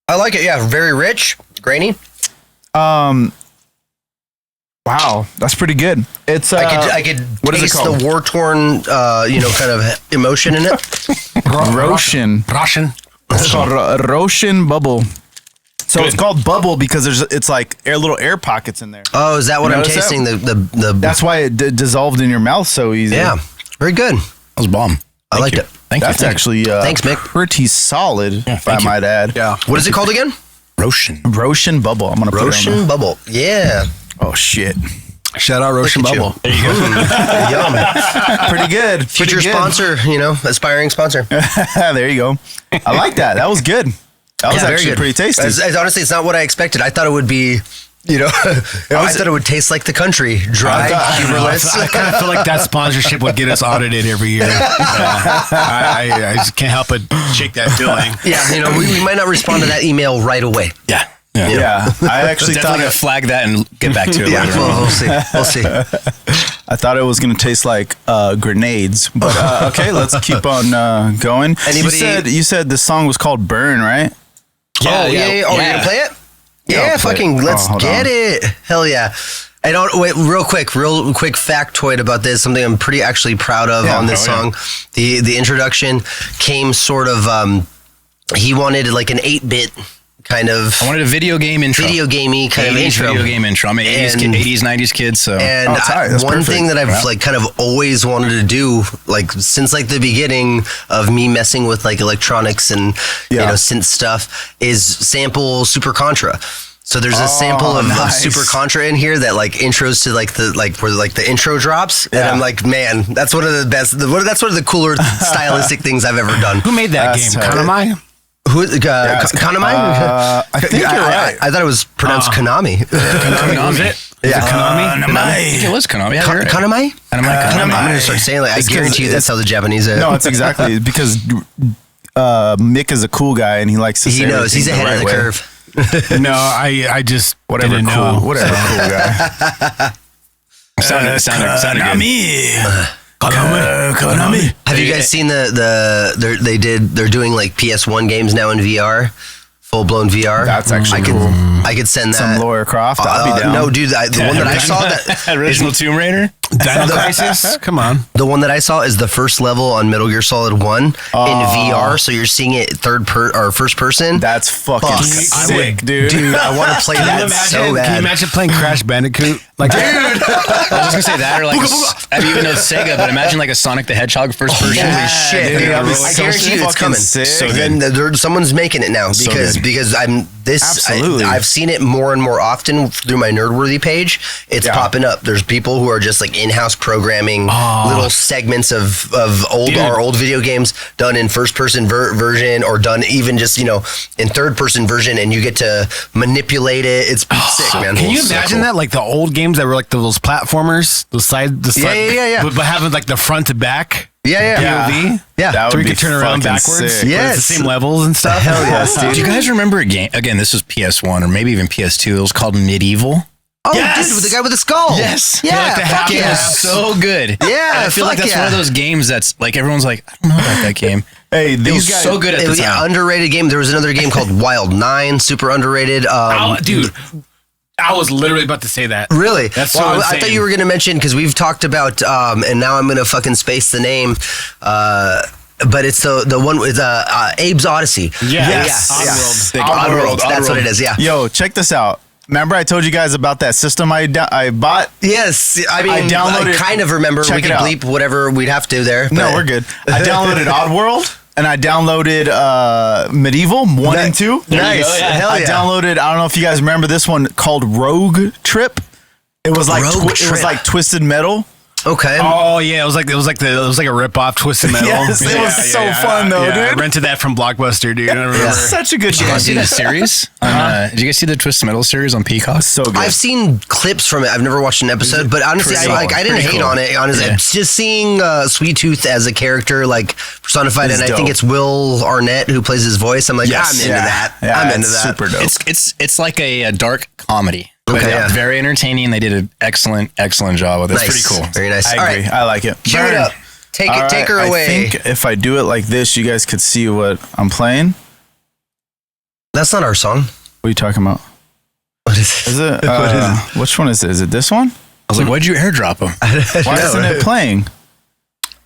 I like it. Yeah, very rich, grainy. Wow, that's pretty good. It's I could what is it taste called? the war torn, kind of emotion in it. Roshan. Russian. It's called Roshan Bubble. So it's called bubble because it's like little air pockets in there. Oh, is that what I'm Notice that? tasting? The That's why it dissolved in your mouth so easy. yeah, very good. That was bomb. I liked you. it. Thank That's you. actually Thanks, Mick. pretty solid, if I thank you. might add. Yeah. What is it called again? Roshan. Roshan Bubble. I'm gonna put it on Roshan Bubble. Yeah. there. Oh shit, Shout out Roshan Look at you. Bubble. Yum. pretty good. Future Pretty good. sponsor, aspiring sponsor. There you go. I like that. That was good. That was Yeah, very actually good. pretty tasty. Honestly, it's not what I expected. I thought it would be, I thought it would taste like the country, dry, humorless. I kind of feel like that sponsorship would get us audited every year. I just can't help but shake that feeling. Yeah, we might not respond to that email right away. Yeah. yeah, I actually thought Definitely gonna flag that and get back to it Yeah, later. well, we'll see. We'll see. I thought it was gonna taste like grenades, but okay, let's keep on going. You said the song was called "Burn," right? Oh, yeah. Oh, you're gonna play it? Yeah, I'll play fucking it. let's hold get on. it. Hell yeah. I don't wait. Real quick factoid about this. Something I'm pretty actually proud of on this song. The introduction came sort of. He wanted like an 8-bit kind of. I wanted a video game intro. Video gamey kind of 80s intro. video game intro. I'm an 80s, 90s kid, so. And That's one perfect. thing that I've like kind of always wanted to do, like since like the beginning of me messing with like electronics and synth stuff, is sample Super Contra. So there's a sample of Super Contra in here that like intros to like where the intro drops, and I'm like, man, that's one of the best. That's one of the cooler stylistic things I've ever done. Who made that That's game? tight. Konami? Who? Kanami? I think you're right. I thought it was pronounced Konami. Konami. Was it? Is it Konami? I think it was Konami. Yeah, you're right. Kanami? And I'm like, I'm gonna start saying like I guarantee you that's how the Japanese. No, it's exactly because Mick is a cool guy and he likes to. He say knows he's everything ahead of the right way. curve. No, I just Whatever, didn't cool, know. whatever, cool guy. sounded good. Konami. Have you guys seen they're doing like PS1 games now in VR, full blown VR. That's actually cool. cool. I could send that. Some Laura Croft. I'll be down. No, dude, the one that I saw that Original Tomb Raider. Dino Crisis? Come on. the one that I saw is the first level on Metal Gear Solid 1 in VR, so you're seeing it first person. That's fucking Fuck. sick, dude. Dude, I want to play that so bad. Can you imagine playing Crash Bandicoot? Like, dude. I was just gonna say that, or like, I mean, even though it's Sega, but imagine like a Sonic the Hedgehog first person. Holy shit, dude, dude. that'd be I so guarantee you it's fucking coming. sick. So And someone's making it now because Absolutely. I've seen it more and more often through my Nerdworthy page. It's popping up. There's people who are just like in-house programming little segments of old video games done in first-person version or done even just in third-person version, and you get to manipulate it. It's sick, man. Can you So imagine cool. that? Like the old games that were like those platformers, the side, Yeah. but having like the front to back. POV. Yeah. That So would we be could turn around fucking backwards. sick. Yes. It's the same levels and stuff. Hell yes, dude. Do you guys remember a game? Again, this was PS1 or maybe even PS2. It was called Medieval. Oh, Yes! dude, with the guy with the skull. Yes. Yeah. like the fuck happy yeah. It was so good. Yeah, And I feel like fuck that's yeah. one of those games that's like everyone's like, I don't know about that game. Hey, It these was guys. so good at It the was an time. underrated game. There was another game called Wild 9, super underrated. Dude, I was literally about to say that. Really? That's so well, I insane. thought you were going to mention, because we've talked about, and now I'm going to fucking space the name, but it's the one with Abe's Odyssey. Yes. Oddworld. That's what it is, yeah. Yo, check this out. Remember I told you guys about that system I bought? Yes. I mean, I downloaded- I kind of remember. Check We can it out. bleep whatever we'd have to there. No, but- we're good. I downloaded Oddworld and I downloaded Medieval 1 and 2. Nice. Hell I yeah. downloaded, I don't know if you guys remember this one called Rogue Trip. It was like Rogue it was Trip. like Twisted Metal. Okay. Oh yeah, it was like a rip off Twisted Metal. Yes, it was so fun though, dude. I rented that from Blockbuster, dude. I remember. Such a good Did you guys see game. the series? Did you guys see the Twisted Metal series on Peacock? So good. I've seen clips from it. I've never watched an episode, but honestly, Pretty I didn't cool. hate Pretty on cool. it. Honestly, Yeah. just seeing Sweet Tooth as a character, like personified, It's and I think dope. it's Will Arnett who plays his voice. I'm like, Yes. I'm into Yeah. that. Yeah, I'm into it's that. super dope. It's like a dark comedy. But Okay, yeah. very entertaining. They did an excellent job with it. It's Nice. pretty cool. Very nice. I All agree. right, I like it. cue it up. Take All take her right, away. I think if I do it like this, you guys could see what I'm playing. That's not our song. What are you talking about? What is Is it? What is it? Which one is it? Is it this one? I was like, why'd you airdrop them? Why isn't it playing?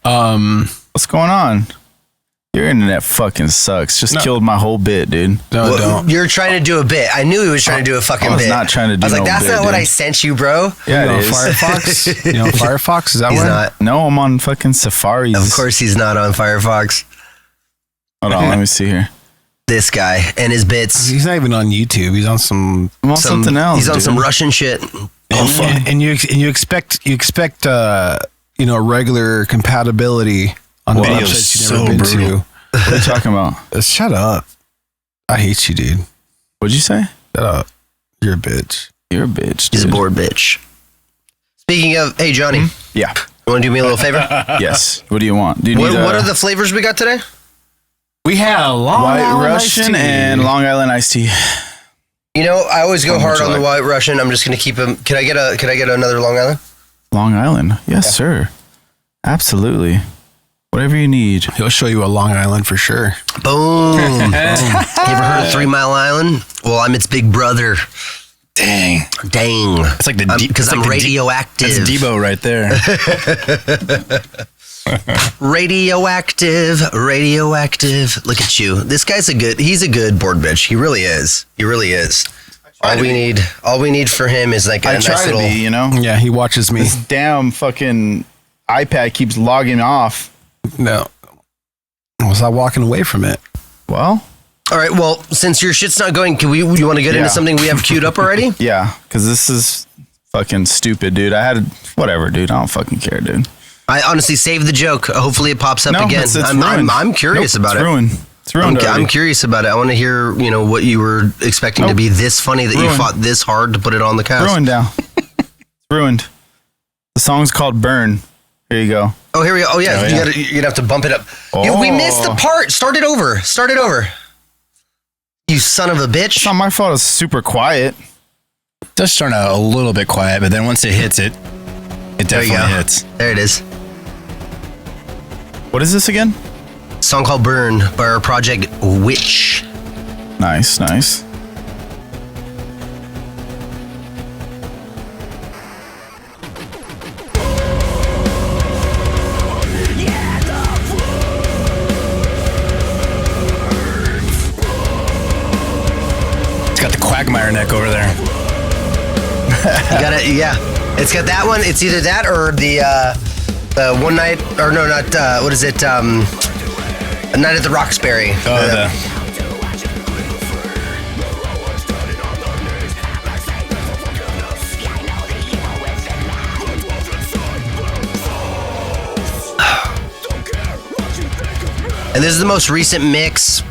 What's going on? Your internet fucking sucks. Just killed my whole bit, dude. No, don't. You're trying to do a bit. I knew he was trying to do a fucking I was bit. not trying to do I was like, no that's bit, not what dude. I sent you, bro. Yeah, it is. Firefox. You know Firefox? Is that He's one? not. No, I'm on fucking Safari. Of course, he's not on Firefox. Hold on, let me see here. This guy and his bits. He's not even on YouTube. He's on some. I'm on something else. He's on dude. some Russian shit. And you expect regular compatibility on Well, websites video's you've never so been brutal. What are you talking about? to. Shut up. I hate you, dude. What'd you say? Shut up. You're a bitch. You're a bitch, dude. He's a bored bitch. Speaking of, hey Johnny, Yeah. you want to do me a little favor? Yes. What do you want? Do you what need are the flavors we got today? We had a long White Russian and Long Island iced tea? You know, I always go How hard much on you the like? White Russian. I'm just gonna keep them. Can I get another Long Island? Long Island. Yes, sir. Absolutely. Whatever you need. He'll show you a Long Island for sure. Boom. You ever heard of 3 Mile Island? Well, I'm its big brother. Dang. It's like the because I'm radioactive. That's Debo right there. Radioactive. Look at you. This guy's he's a good board bitch. He really is. All we need for him is like a I nice try to little. be, you know? Yeah, he watches me. This damn fucking iPad keeps logging off. No. Was I walking away from it? Well, All right. Well, since your shit's not going, you want to get into something we have queued up already? yeah, because this is fucking stupid, dude. Whatever, dude. I don't fucking care, dude. I honestly saved the joke. Hopefully, it pops up again. It's ruined. I'm curious about it's it. Ruined. It's ruined. I'm curious about it. I want to hear, what you were expecting to be this funny that you Ruined. fought this hard to put it on the cast. Ruined now. It's ruined. The song's called Burn. Here you go. Oh, here we go. Oh, yeah. Oh, yeah. You're gonna have to bump it up. Oh. We missed the part. Start it over. You son of a bitch. It's not my fault. It's super quiet. It does start out a little bit quiet, but then once it hits it There you definitely go. hits. There it is. What is this again? Song called Burn by our project Witch. Nice. It's got the Quagmire neck over there. You got it. Yeah. It's got that one. It's either that or the one night, or no, not, what is it? A Night at the Roxbury. And this is the most recent mix.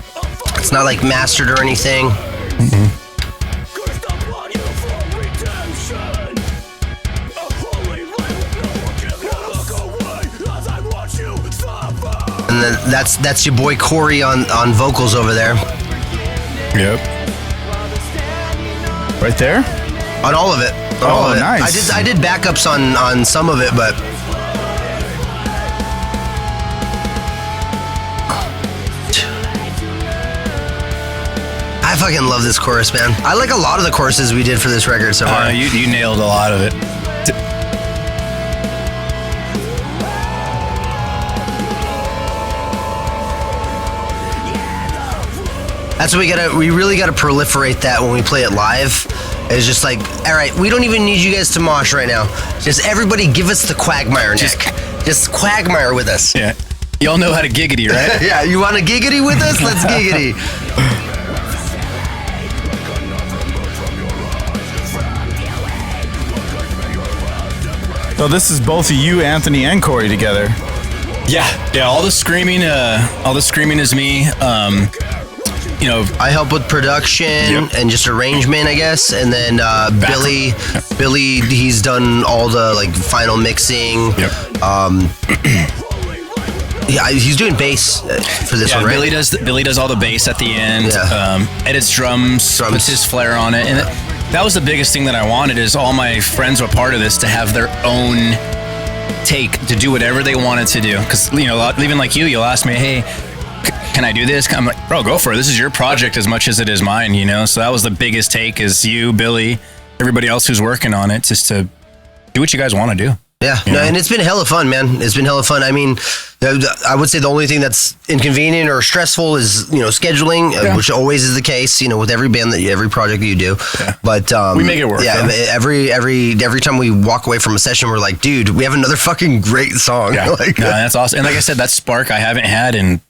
It's not like mastered or anything. And then that's your boy Corey on vocals over there. Yep. Right there? On all of it. On all of it. Nice. I did backups on some of it, but I fucking love this chorus, man. I like a lot of the choruses we did for this record so far. You nailed a lot of it. That's what we really gotta proliferate that when we play it live. It's just like, all right, we don't even need you guys to mosh right now. Just everybody give us the quagmire, Nick. Just quagmire with us. Yeah. Y'all know how to giggity, right? Yeah, you want to giggity with us? Let's giggity. So this is both of you, Anthony, and Corey together. Yeah. All the screaming is me. I help with production and just arrangement, I guess, and then Billy, he's done all the like final mixing. Yeah, he's doing bass for this one, right? Billy does all the bass at the end. Edits drums, puts his flair on it, and that was the biggest thing that I wanted. Is all my friends were part of this to have their own take, to do whatever they wanted to do. Because even like you'll ask me, hey, can I do this? I'm like, bro, go for it. This is your project as much as it is mine, So that was the biggest take, is you, Billy, everybody else who's working on it, just to do what you guys want to do. Yeah, and it's been hella fun, man. It's been hella fun. I mean, I would say the only thing that's inconvenient or stressful is, scheduling, which always is the case, with every band every project that you do. Yeah. But we make it work. Yeah, every time we walk away from a session, we're like, dude, we have another fucking great song. Yeah, that's awesome. And like I said, that spark I haven't had in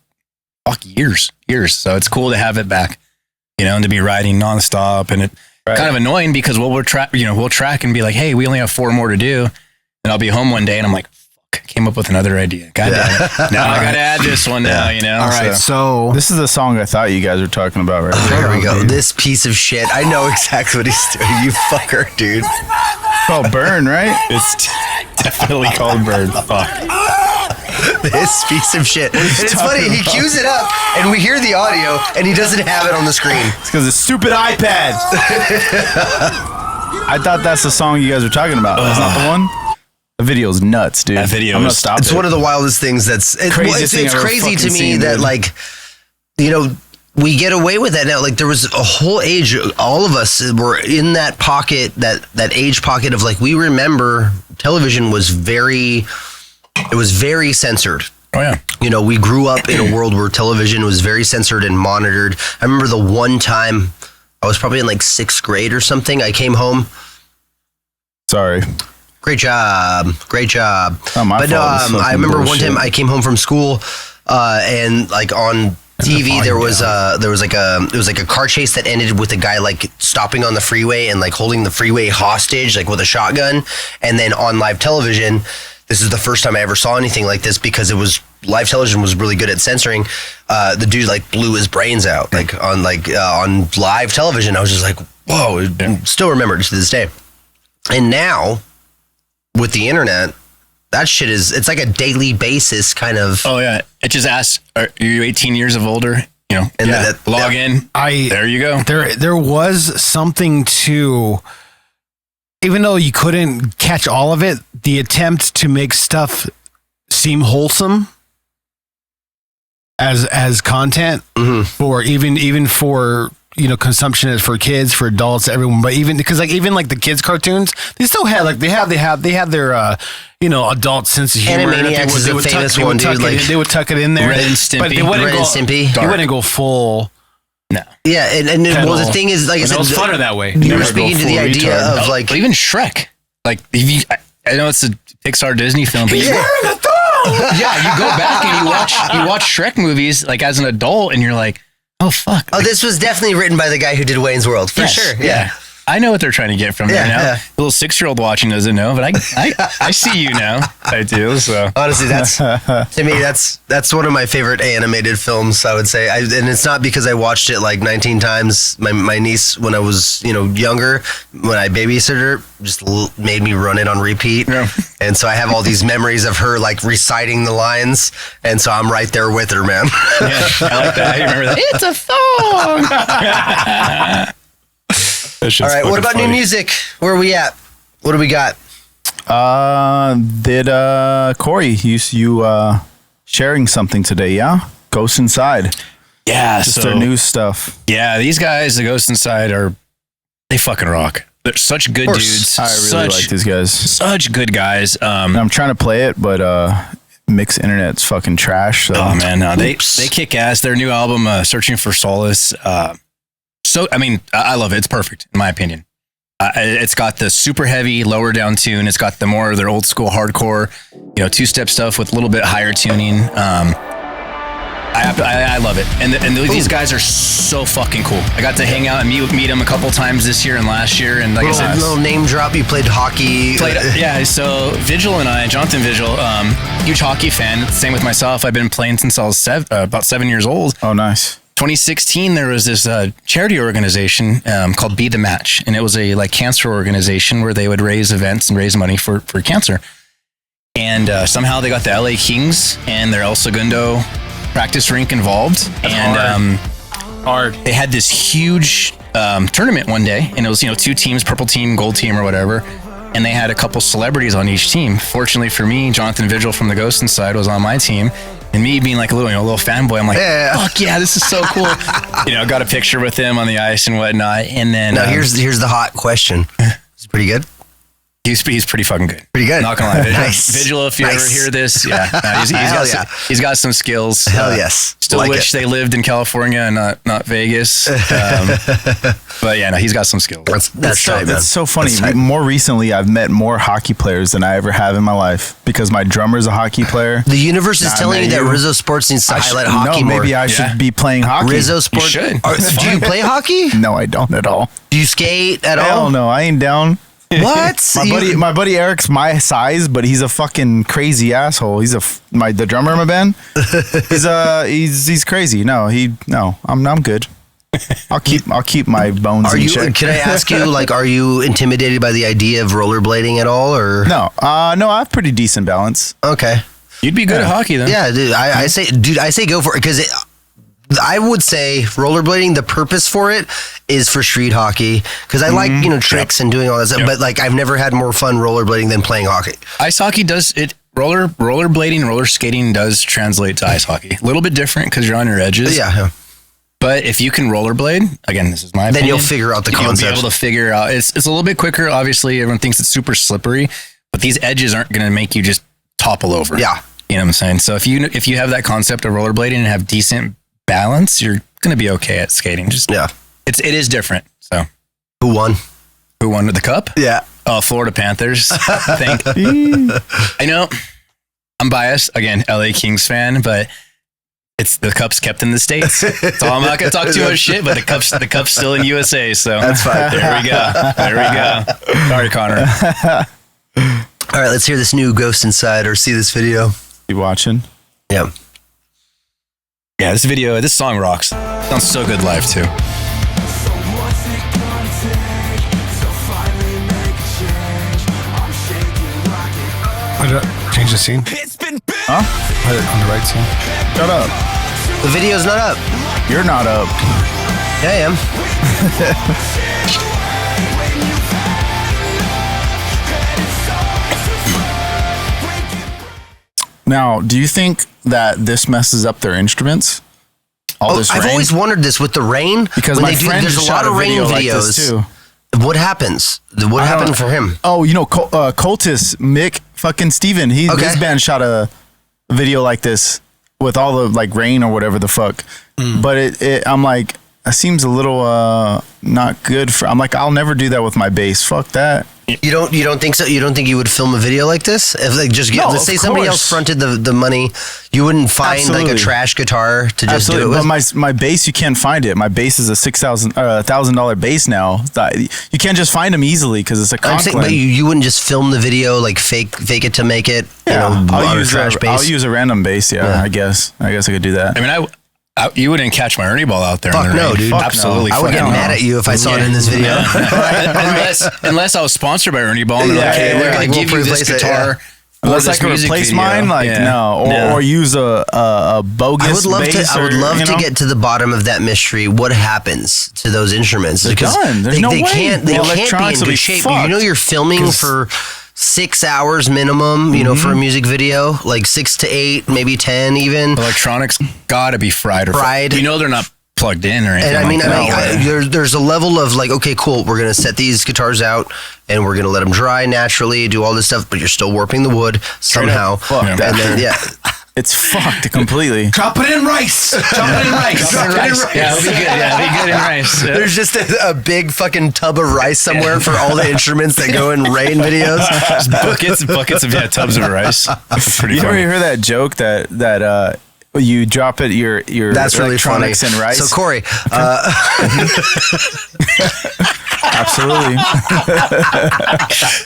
years. So it's cool to have it back, and to be riding nonstop. And it's kind of annoying because we'll track and be like, hey, we only have 4 more to do. And I'll be home one day and I'm like, fuck, came up with another idea. God damn it. Now I got to add this one now, All right, so this is the song I thought you guys were talking about right here. There we go. Dude. This piece of shit. I know exactly what he's doing. You fucker, dude. It's called Burn, right? It's definitely called Burn. Fuck. This piece of shit. And it's funny, he cues it up and we hear the audio and he doesn't have it on the screen. It's because it's stupid iPad. I thought that's the song you guys were talking about. That's not the one? The video's nuts, dude. That video I'm gonna stop It's it. one of the wildest things it's crazy to me seen, that, dude. like, we get away with that now. Like, there was a whole age, all of us were in that pocket, that age pocket of, like, we remember television was very censored. Oh, yeah. We grew up in a world where television was very censored and monitored. I remember the one time, I was probably in, like, 6th grade or something. I came home. Sorry. Great job. Not my fault. I remember one time I came home from school, and like on TV there was like a car chase that ended with a guy like stopping on the freeway and like holding the freeway hostage like with a shotgun, and then on live television, this is the first time I ever saw anything like this because live television was really good at censoring. The dude like blew his brains out on live television. I was just like, whoa! Still remember it to this day. And now, with the internet, that shit it's like a daily basis kind of. Oh yeah, it just asks, are you 18 years of older? And log in. There you go. There was something to, even though you couldn't catch all of it, the attempt to make stuff seem wholesome as content for even for consumption for kids, for adults, everyone, but even because even the kids cartoons, they still had they had their adult sense of humor. Animaniacs is a famous one, dude. They would tuck it in there. Ren and Stimpy. But they wouldn't Stimpy. You wouldn't go full. No. Yeah, and the thing is, like I said, it was funner that way. You were speaking to the idea of or even Shrek. Like, I know it's a Pixar Disney film, but you go back and you watch Shrek movies like as an adult, and you're like, oh fuck! Oh, this was definitely written by the guy who did Wayne's World, for sure. Yeah. I know what they're trying to get from there now. Yeah. The little 6-year-old watching doesn't know, but I see you now. I do. So honestly, that's to me that's one of my favorite animated films. I would say, and it's not because I watched it like 19 times. My niece, when I was younger, when I babysit her, just made me run it on repeat. Yeah. And so I have all these memories of her like reciting the lines, and so I'm right there with her, man. Yeah, I like that. You remember that? It's a song. All right, what about new music? Where are we at? What do we got? Did Corey, you sharing something today? Yeah, Ghost Inside. Yeah, Just their new stuff. Yeah, these guys, the Ghost Inside, they fucking rock. They're such good dudes. I really like these guys. Such good guys. I'm trying to play it, but mixed internet's fucking trash. So. Oh man, no, they kick ass. Their new album, Searching for Solace. So I mean, I love it. It's perfect in my opinion. It's got the super heavy lower down tune. It's got the more of their old school hardcore, 2-step stuff with a little bit higher tuning. I love it. And these guys are so fucking cool. I got to hang out and meet them a couple times this year and last year. And like I said, little name drop. You played hockey. Yeah. So Vigil and I, Jonathan Vigil, huge hockey fan. Same with myself. I've been playing since I was about 7 years old. Oh, nice. 2016, there was this charity organization called Be the Match, and it was a cancer organization where they would raise events and raise money for cancer. And somehow they got the LA Kings and their El Segundo practice rink involved. Hard. They had this huge tournament one day, and it was 2 teams, purple team, gold team, or whatever. And they had a couple celebrities on each team. Fortunately for me, Jonathan Vigil from the Ghost Inside was on my team. And me being like a little fanboy, I'm like, fuck yeah, this is so cool. Got a picture with him on the ice and whatnot. And then now here's the hot question. Is it pretty good? He's pretty fucking good. Pretty good. Not gonna lie. Nice. Vigil, if you ever hear this, he's got some skills. Hell yes. Still wish they lived in California and not Vegas. But yeah, no, he's got some skills. That's right, man. That's so funny. More recently, I've met more hockey players than I ever have in my life because my drummer's a hockey player. The universe is telling you that Rizzo Sports needs to highlight hockey more. Maybe I should be playing hockey. Rizzo Sports. You should. Do you play hockey? No, I don't at all. Do you skate at all? Hell no, I ain't down. What? My buddy Eric's my size, but he's a fucking crazy asshole. He's the drummer in my band. He's crazy. No, I'm good. I'll keep my bones in check. Can I ask you, are you intimidated by the idea of rollerblading at all, or no? No, I have pretty decent balance. Okay, you'd be good at hockey then. Yeah, dude. I say go for it because I would say rollerblading, the purpose for it is for street hockey because I like tricks and doing all that stuff. Yep. But I've never had more fun rollerblading than playing hockey. Ice hockey does it. Rollerblading, roller skating does translate to ice hockey. A little bit different because you're on your edges. Yeah. But if you can rollerblade, again, this is my opinion. Then you'll figure out the concept. You'll be able to figure out. It's a little bit quicker. Obviously, everyone thinks it's super slippery, but these edges aren't going to make you just topple over. Yeah. You know what I'm saying? So if you have that concept of rollerblading and have decent balance, you're going to be okay at skating. It is different. So who won with the cup? Yeah. Florida Panthers. I know I'm biased again, LA Kings fan, but it's the cup's kept in the States. So I'm not going to talk too much shit, but the cup's still in USA. So that's fine. There we go. Sorry, Connor. All right, let's hear this new Ghost Inside or see this video. You watching? Yeah. Yeah, this song rocks. Sounds so good live too. Change the scene. Huh? On the right scene. Shut up. The video's not up. You're not up. Yeah, I am. Now, do you think that this messes up their instruments? I've always wondered this with the rain. Because when my friend there's just a lot of rain like videos. this too. What happens? What happened for him? Oh, Cultus, Mick, fucking Steven. His band shot a video like this with all the rain or whatever the fuck. But I'm like, it seems a little not good for. I'm like, I'll never do that with my bass. Fuck that. You don't think so? You don't think you would film a video like this? If like let's say somebody else fronted the money, you wouldn't find like a trash guitar to just do it with? But my bass, you can't find it. My bass is a $1,000 bass now. You can't just find them easily because it's a Conklin. But you wouldn't just film the video like fake it to make it. Yeah, I'll use a random bass. Yeah, I guess I could do that. I mean, you wouldn't catch my Ernie ball out there. Fuck no, dude. Absolutely. I would get mad at you if I saw it in this video. Unless I was sponsored by Ernie Ball. And I give you this guitar. Unless I can replace mine, or use a bogus bass. I would love to get to the bottom of that mystery. What happens to those instruments? They're done. There's no way. They can't be in good shape. You know, you're filming for 6 hours minimum, for a music video, like 6 to 8, maybe 10 even. Electronics gotta be fried. They're not plugged in or anything. And there's a level of like, okay, cool, we're gonna set these guitars out and we're gonna let them dry naturally, do all this stuff, but you're still warping the wood somehow. And then, it's fucked completely. Chop it in rice. Yeah, it'll be good. Yeah, it'll be good in rice. Yeah. There's just a big fucking tub of rice somewhere for all the instruments that go in Rain videos. Just buckets of tubs of rice. Pretty you ever hear that joke that you drop it your that's really funny. In rice? So Corey, absolutely.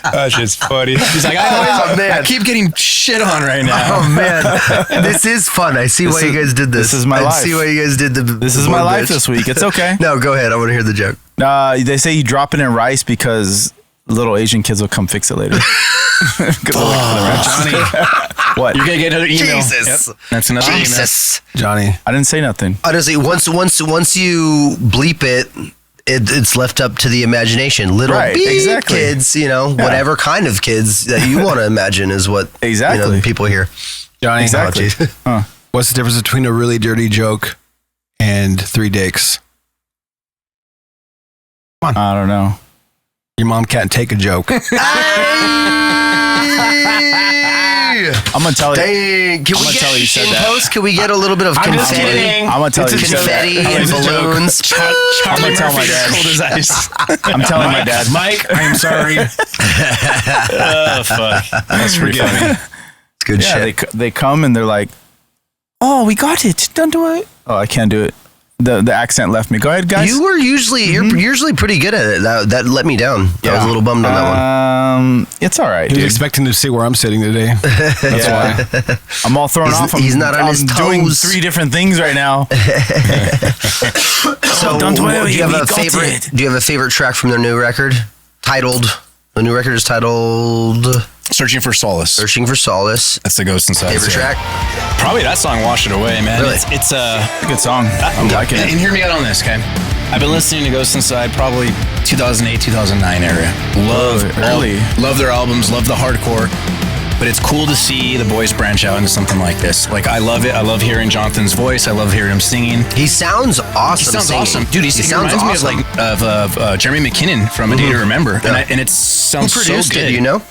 That shit's funny. He's like, I keep getting shit on right now. Oh man, this is fun. I see why you guys did this. This is my life. I see why you guys did This is my life this week. It's okay. No, go ahead. I want to hear the joke. They say you drop it in rice because little Asian kids will come fix it later. Good luck, Johnny. What? You're gonna get another email. Jesus. Yep. That's another email. Johnny. I didn't say nothing. Honestly, once you bleep it, it's left up to the imagination. Little kids, whatever kind of kids that you want to imagine is what people hear. Johnny, exactly. What's the difference between a really dirty joke and 3 dicks? Come on. I don't know. Your mom can't take a joke. I'm gonna tell you. Dang, can we get in post? Can we get a little bit of confetti? I'm gonna tell you. Confetti and balloons. I'm gonna tell my dad. Cold as ice. I'm telling my dad. Mike, I'm sorry. Oh fuck, that's pretty funny. It's good shit. They come and they're like, "Oh, we got it. Don't do it." Oh, I can't do it. The accent left me. Go ahead, guys. You were you're usually pretty good at it. That let me down. I was a little bummed on that one. It's all right. He was expecting to see where I'm sitting today. That's why. I'm all thrown off. He's not on his toes. I'm doing 3 different things right now. So, do you have a favorite track from their new record? The new record is titled Searching for Solace. Searching for Solace. That's the Ghost Inside. Favorite track? Probably that song, Wash It Away, man. Really? It's a good song. I'm liking it. And hear me out on this, okay? I've been listening to Ghost Inside probably 2008, 2009 area. Love their albums, love the hardcore. But it's cool to see the boys branch out into something like this. Like, I love it. I love hearing Jonathan's voice. I love hearing him singing. He sounds awesome. He sounds singing. awesome. Dude, he reminds me of Jeremy McKinnon from A Day to Remember. Yeah. And it sounds so good. You know?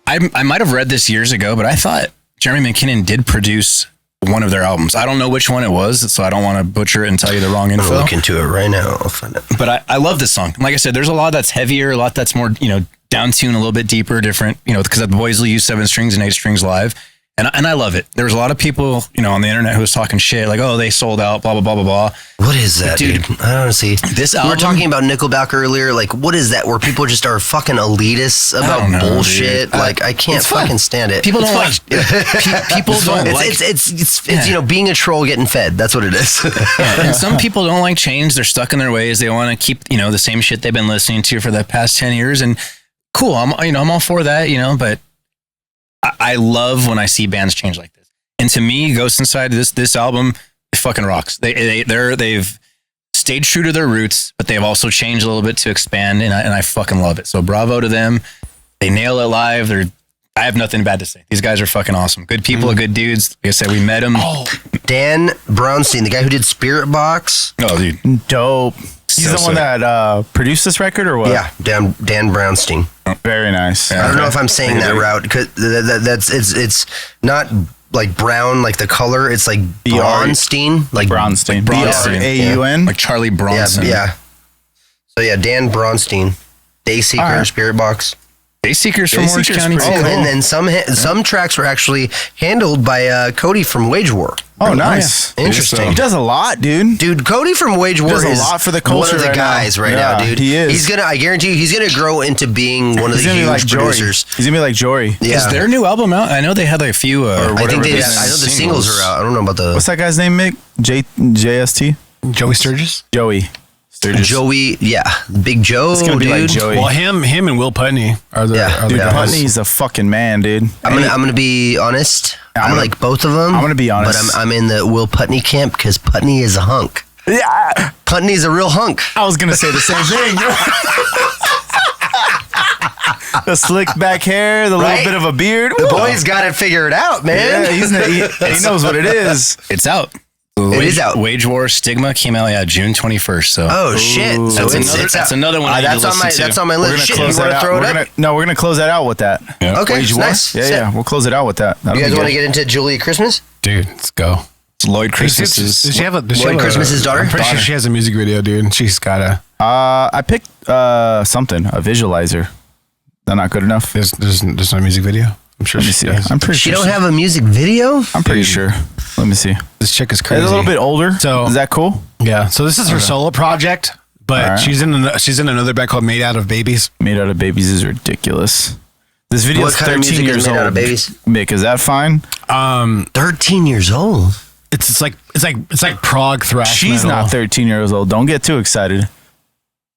I might have read this years ago, but I thought Jeremy McKinnon did produce one of their albums. I don't know which one it was, so I don't want to butcher it and tell you the wrong info. I'll look into it right now. I'll find it. But I love this song. Like I said, there's a lot that's heavier, a lot that's more, down tune, a little bit deeper, different, because the boys will use 7 strings and 8 strings live. And I love it. There was a lot of people, on the internet who was talking shit, like, oh, they sold out, blah, blah, blah, blah, blah. What is that, dude? I don't see. This album, we were talking about Nickelback earlier. Like, what is that? Where people just are fucking elitists about bullshit. Like, I can't fucking stand it. People don't like. People don't like. It's being a troll getting fed. That's what it is. And some people don't like change. They're stuck in their ways. They want to keep the same shit they've been listening to for the past 10 years. And cool, I'm all for that. But I love when I see bands change like this. And to me, Ghost Inside, this album, it fucking rocks. They've stayed true to their roots, but they've also changed a little bit to expand, and I fucking love it. So bravo to them. They nail it live. I have nothing bad to say. These guys are fucking awesome. Good people, good dudes. Like I said, we met them. Oh, Dan Brownstein, the guy who did Spirit Box. Oh, dude. Dope. He's the one that produced this record, or what? Yeah, Dan Brownstein. Very nice. I don't know if I'm saying that route because it's not like brown like the color. It's like Braunstein, like Braunstein. Braunstein. Braun, like Charlie Bronson. Yeah. So yeah, Dan Braunstein. Dayseeker, All right. Spirit Box. Dayseeker's from Orange Dayseeker's County. pretty too. cool. And then some tracks were actually handled by Cody from Wage War. Oh, nice. Interesting. He does a lot, dude. Dude, Cody from Wage War does a is lot for the one culture of the right guys now. right now, Yeah, dude. he is. I guarantee you, he's gonna grow into being one of He's the gonna be huge like Jory. producers. He's gonna be like Jory. Yeah. Is their new album out? I know they had like a few. I think whatever they. the I know the singles are out. I don't know about the What's that guy's name, Mick? JST? Joey Sturgis. Joey. Sturgis. Joey. Yeah, Big Joe. It's gonna be dude. like Joey. Well, him and Will Putney are the. Yeah. are the Dude, guys. Putney's a fucking man, dude. I'm gonna be honest. I'm I gonna- like both of them. I'm gonna be honest. but I'm in the Will Putney camp because Putney is a hunk. Yeah. Putney's a real hunk. I was gonna say the same thing. The slick back hair, the Right? little bit of a beard. The Ooh. boy's got it figured out, man. Yeah, he knows what it is. It's out. It is out. Wage War Stigma came out June 21st. So Oh shit! So that's another one I need that's to on my listen to. that's on my We're list. gonna Shit, close you want that to out. throw it up? We're gonna close that out with that. Yeah. Okay, Wage War? nice. Yeah. We'll close it out with that. That'll You guys be want to good. get into Julia Christmas? Dude, let's go. It's Lloyd Christmas's. Does she have a? Does she Lloyd have a- Christmas's daughter? I'm pretty sure she has a music video, dude. She's got a. I picked something, a visualizer. That not good enough? There's no music video. I'm sure Let me she see. does. I'm pretty She sure. don't have a music video. I'm pretty sure. Let me see. This chick is crazy. It's a little bit older. So- is that cool? Yeah. So this is her solo project, but All right. she's in another band called Made Out of Babies. Made Out of Babies is ridiculous. This video What is kind of 13 music is years Made old. Out of Babies? Mick, is that fine? 13 years old. It's like prog thrash. She's metal. not 13 years old. Don't get too excited.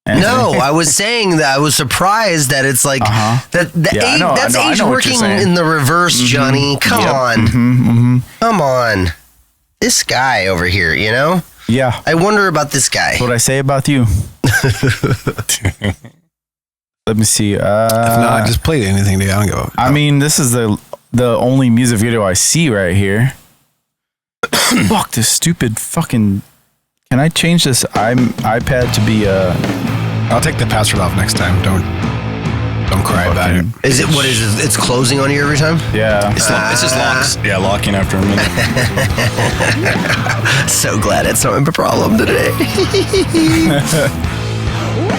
No, I was saying that I was surprised that it's like that. The Yeah, I age, know- that's I know age what you're working saying. in the reverse, Johnny. Come on, come on. This guy over here, you know. Yeah. I wonder about this guy. That's what I say about you. Let me see. If not, just play anything, dude. I don't go. I mean, this is the only music video I see right here. Fuck this stupid fucking. Can I change this iPad to be I'll take the password off next time. Don't cry about it. Is it what is it? It's closing on you every time. Yeah. It's just locks. Yeah, locking after a minute. So glad it's not a problem today.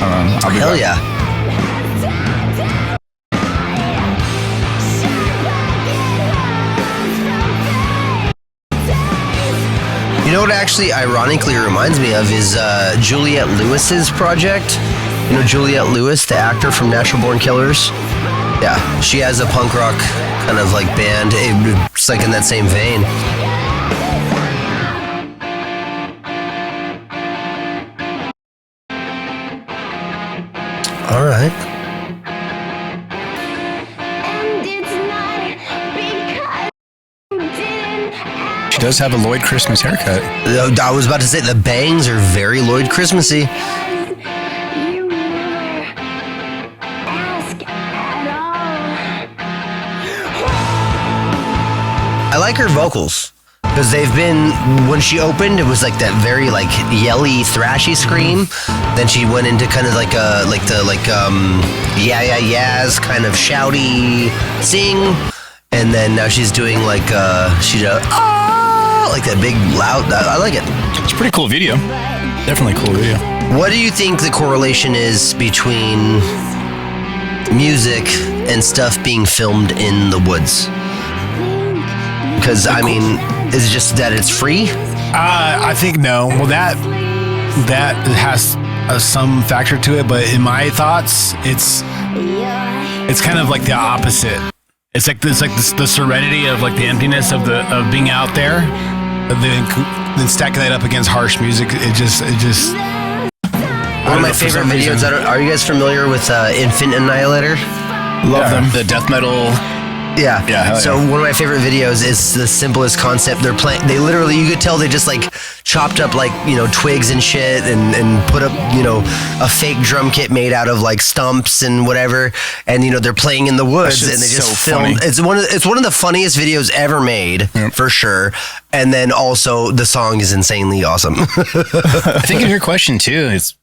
I'll be Hell back. yeah. You know what actually ironically reminds me of is Juliette Lewis's project. You know Juliette Lewis, the actor from Natural Born Killers? Yeah, she has a punk rock kind of like band. It's like in that same vein. All right. She does have a Lloyd Christmas haircut. I was about to say the bangs are very Lloyd Christmassy. I like her vocals because they've been, when she opened, it was like that very like yelly, thrashy scream. Then she went into kind of like a yeah yeah yeahs kind of shouty sing, and then now she's doing like she does like that big loud. I like it. It's a pretty cool video. Definitely a cool video. What do you think the correlation is between music and stuff being filmed in the woods? Because I mean, is it just that it's free? I think no. Well, that has some factor to it, but in my thoughts, it's kind of like the opposite. It's like the serenity of like the emptiness of being out there, then stacking that up against harsh music. It just. One of my favorite videos. Are you guys familiar with Infant Annihilator? Love them. The death metal. Yeah. Yeah, So one of my favorite videos is the simplest concept. They're playing. They literally, you could tell they just like chopped up like twigs and shit, and put up a fake drum kit made out of like stumps and whatever. And they're playing in the woods, and they just so film. funny. It's one of the funniest videos ever made, for sure. And then also the song is insanely awesome. I think in your question too, it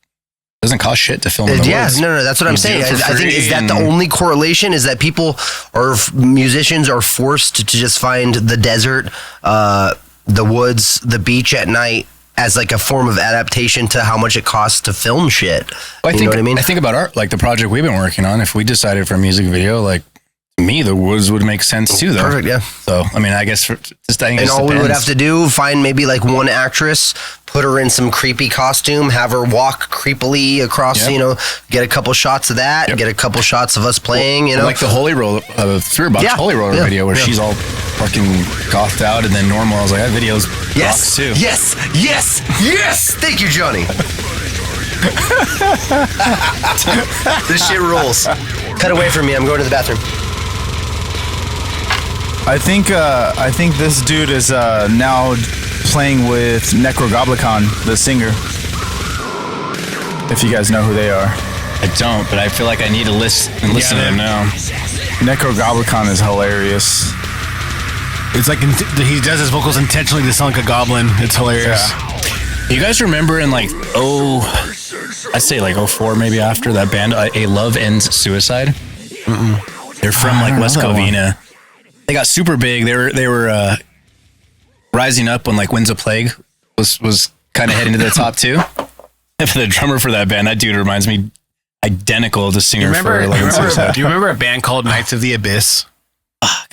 doesn't cost shit to film in the Yeah, woods. no, that's what I'm You do saying. it for I think free is that the and- only correlation is that people or musicians are forced to just find the desert, the woods, the beach at night, as like a form of adaptation to how much it costs to film shit. Well, You know what I mean? I think about the project we've been working on. If we decided for a music video, like to me, the woods would make sense too, though. Perfect, yeah. So, I mean, I guess and all we would have to do, find maybe like one actress, put her in some creepy costume, have her walk creepily across, you know, get a couple shots of that, get a couple shots of us playing, you know. Like the Holy Roller, Holy Roller video where she's all fucking gothed out and then normal. I was like, that video's rocks too. Yes. Thank you, Johnny. This shit rules. Cut away from me. I'm going to the bathroom. I think this dude is now playing with Necrogoblicon, the singer. If you guys know who they are. I don't, but I feel like I need to listen to them now. Necrogoblicon is hilarious. It's like he does his vocals intentionally to sound like a goblin. It's hilarious. Yeah. You guys remember in like I say like 04 maybe after that band A Love Ends Suicide? They're from like West Covina. They got super big. They were rising up when like Winds of Plague was kind of heading to the top too. And for the drummer for that band, that dude reminds me identical to singer for Love Ends Suicide. Do you remember a band called Knights of the Abyss?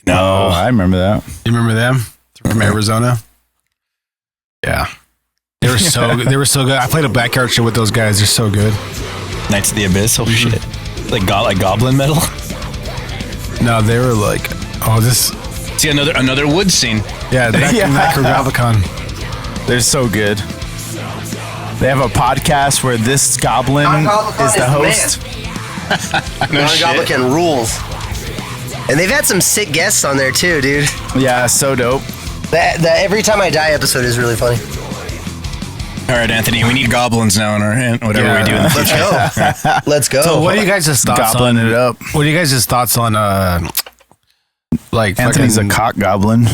No, I remember that. You remember them from Arizona? Yeah, they were so good. I played a backyard show with those guys. They're so good. Knights of the Abyss. Oh shit! Like goblin metal. No, they were like, See another wood scene. Yeah, Necrogoblicon. They're so good. They have a podcast where this goblin is the host. Necrogoblicon rules. And they've had some sick guests on there too, dude. Yeah, so dope. The Every Time I Die episode is really funny. All right, Anthony, we need goblins now in whatever we do in the future. Let's go. So what are you guys' thoughts on it up? What are you guys' thoughts on like Anthony's a cock goblin.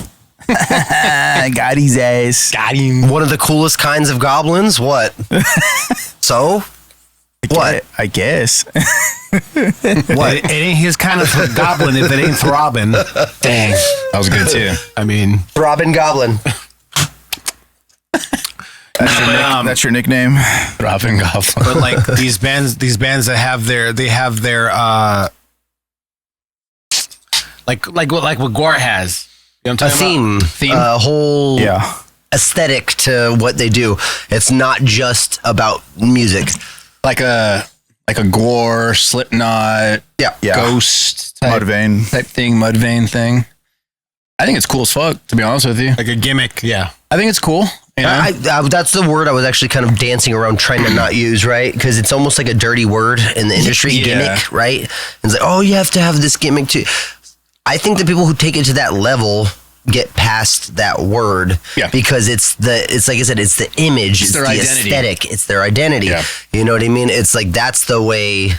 Got his ass. Got him. One of the coolest kinds of goblins? What? So? What? I guess. What? It ain't his kind of goblin if it ain't throbbing. Dang. That was good too. I mean, Robin Goblin. That's your nickname. Robin Goblin. but like these bands that have their like what Gore has. You know what I'm talking about? Theme. A whole aesthetic to what they do. It's not just about music. Like a Gore, Slipknot, Ghost type thing, Mudvayne thing. I think it's cool as fuck, to be honest with you. Like a gimmick, yeah. I think it's cool. You know? That's the word I was actually kind of dancing around trying to not use, right? Because it's almost like a dirty word in the industry, gimmick, right? And it's like, oh, you have to have this gimmick too. I think the people who take it to that level get past that word because it's like I said, it's the image, it's the identity. Aesthetic, it's their identity. Yeah. You know what I mean? It's like that's the way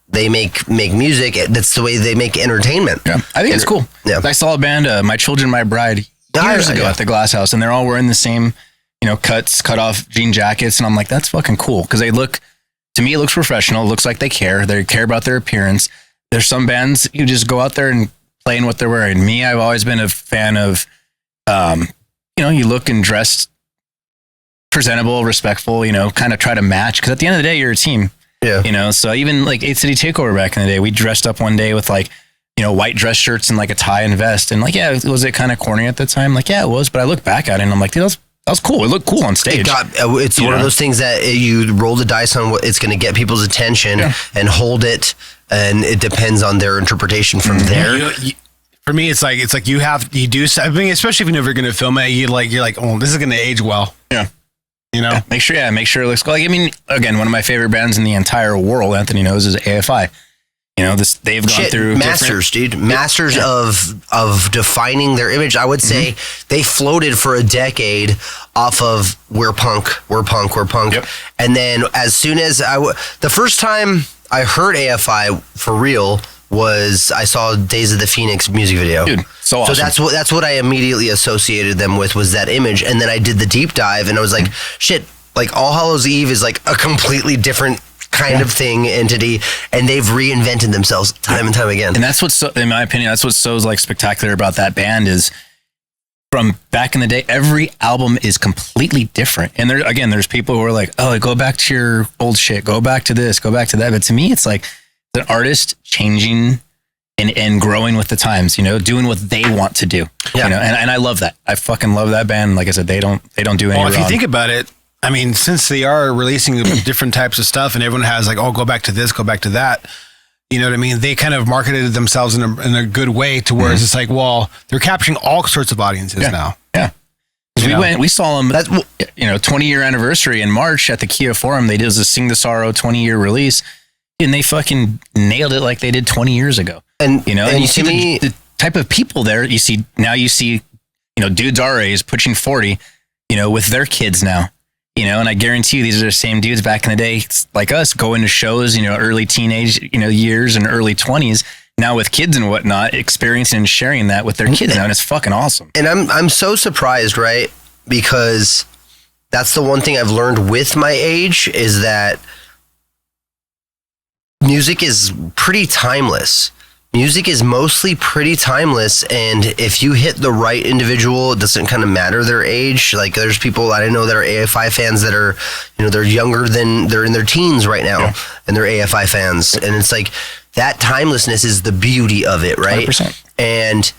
they make music. That's the way they make entertainment. Yeah, I think it's cool. Yeah, I saw a band, My Children, My Bride, years ago at the Glass House, and they're all wearing the same, cut off jean jackets, and I'm like, that's fucking cool because they look. To me, it looks professional. It looks like they care. They care about their appearance. There's some bands you just go out there and play in what they're wearing. Me, I've always been a fan of, you look and dressed presentable, respectful, kind of try to match. Because at the end of the day, you're a team. Yeah. So even like 8th City Takeover back in the day, we dressed up one day with like, white dress shirts and like a tie and vest. And like, was it kind of corny at the time? Like, yeah, it was. But I look back at it and I'm like, dude, that was cool. It looked cool on stage. It's one of those things that you roll the dice on what it's going to get people's attention and hold it. And it depends on their interpretation from there. For me, it's like you do. I mean, especially if you're never going to film it, you're like, oh, this is going to age well. Yeah. Make sure it looks cool. Like, I mean, again, one of my favorite bands in the entire world, Anthony knows, is AFI. They've gone through masters, dude. Masters of defining their image. I would say they floated for a decade off of we're punk. Yep. And then as soon as the first time I heard AFI for real was I saw Days of the Phoenix music video. Dude, so awesome. So that's what I immediately associated them with, was that image. And then I did the deep dive and I was like, shit, like All Hallows Eve is like a completely different kind of thing, entity, and they've reinvented themselves time and time again. And that's what's so, in my opinion, that's what's so like spectacular about that band is from back in the day, every album is completely different. And there's people who are like, oh, go back to your old shit, go back to this, go back to that. But to me, it's like the artist changing and growing with the times, doing what they want to do. Yeah. And I love that. I fucking love that band. Like I said, they don't do any wrong. If you think about it, I mean, since they are releasing different types of stuff and everyone has like, oh, go back to this, go back to that. You know what I mean? They kind of marketed themselves in a good way to where it's like, well, they're capturing all sorts of audiences now. Yeah. We saw them, 20-year anniversary in March at the Kia Forum. They did a Sing the Sorrow 20-year release, and they fucking nailed it like they did 20 years ago. And you see the type of people there. You see dudes our age pushing 40, with their kids now. And I guarantee you these are the same dudes back in the day, like us, going to shows, early teenage, years and early 20s, now with kids and whatnot, experiencing and sharing that with their kids now, and it's fucking awesome. And I'm so surprised, right? Because that's the one thing I've learned with my age is that music is pretty timeless. Music is mostly pretty timeless, and if you hit the right individual, it doesn't kind of matter their age. Like there's people that I know that are AFI fans that are, they're younger than, they're in their teens right now, and they're AFI fans. And it's like that timelessness is the beauty of it, right? 100%. And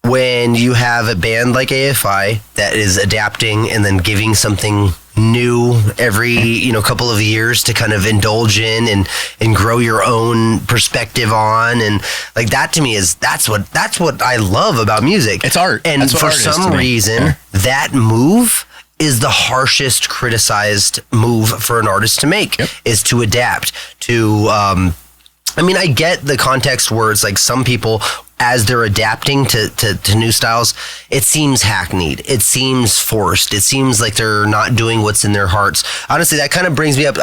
when you have a band like AFI that is adapting and then giving something new every couple of years to kind of indulge in and grow your own perspective on, and like that to me that's what I love about music. It's art. And for some reason that move is the harshest criticized move for an artist to make, is to adapt to I get the context where it's like some people, as they're adapting to new styles, it seems hackneyed. It seems forced. It seems like they're not doing what's in their hearts. Honestly, that kind of brings me up.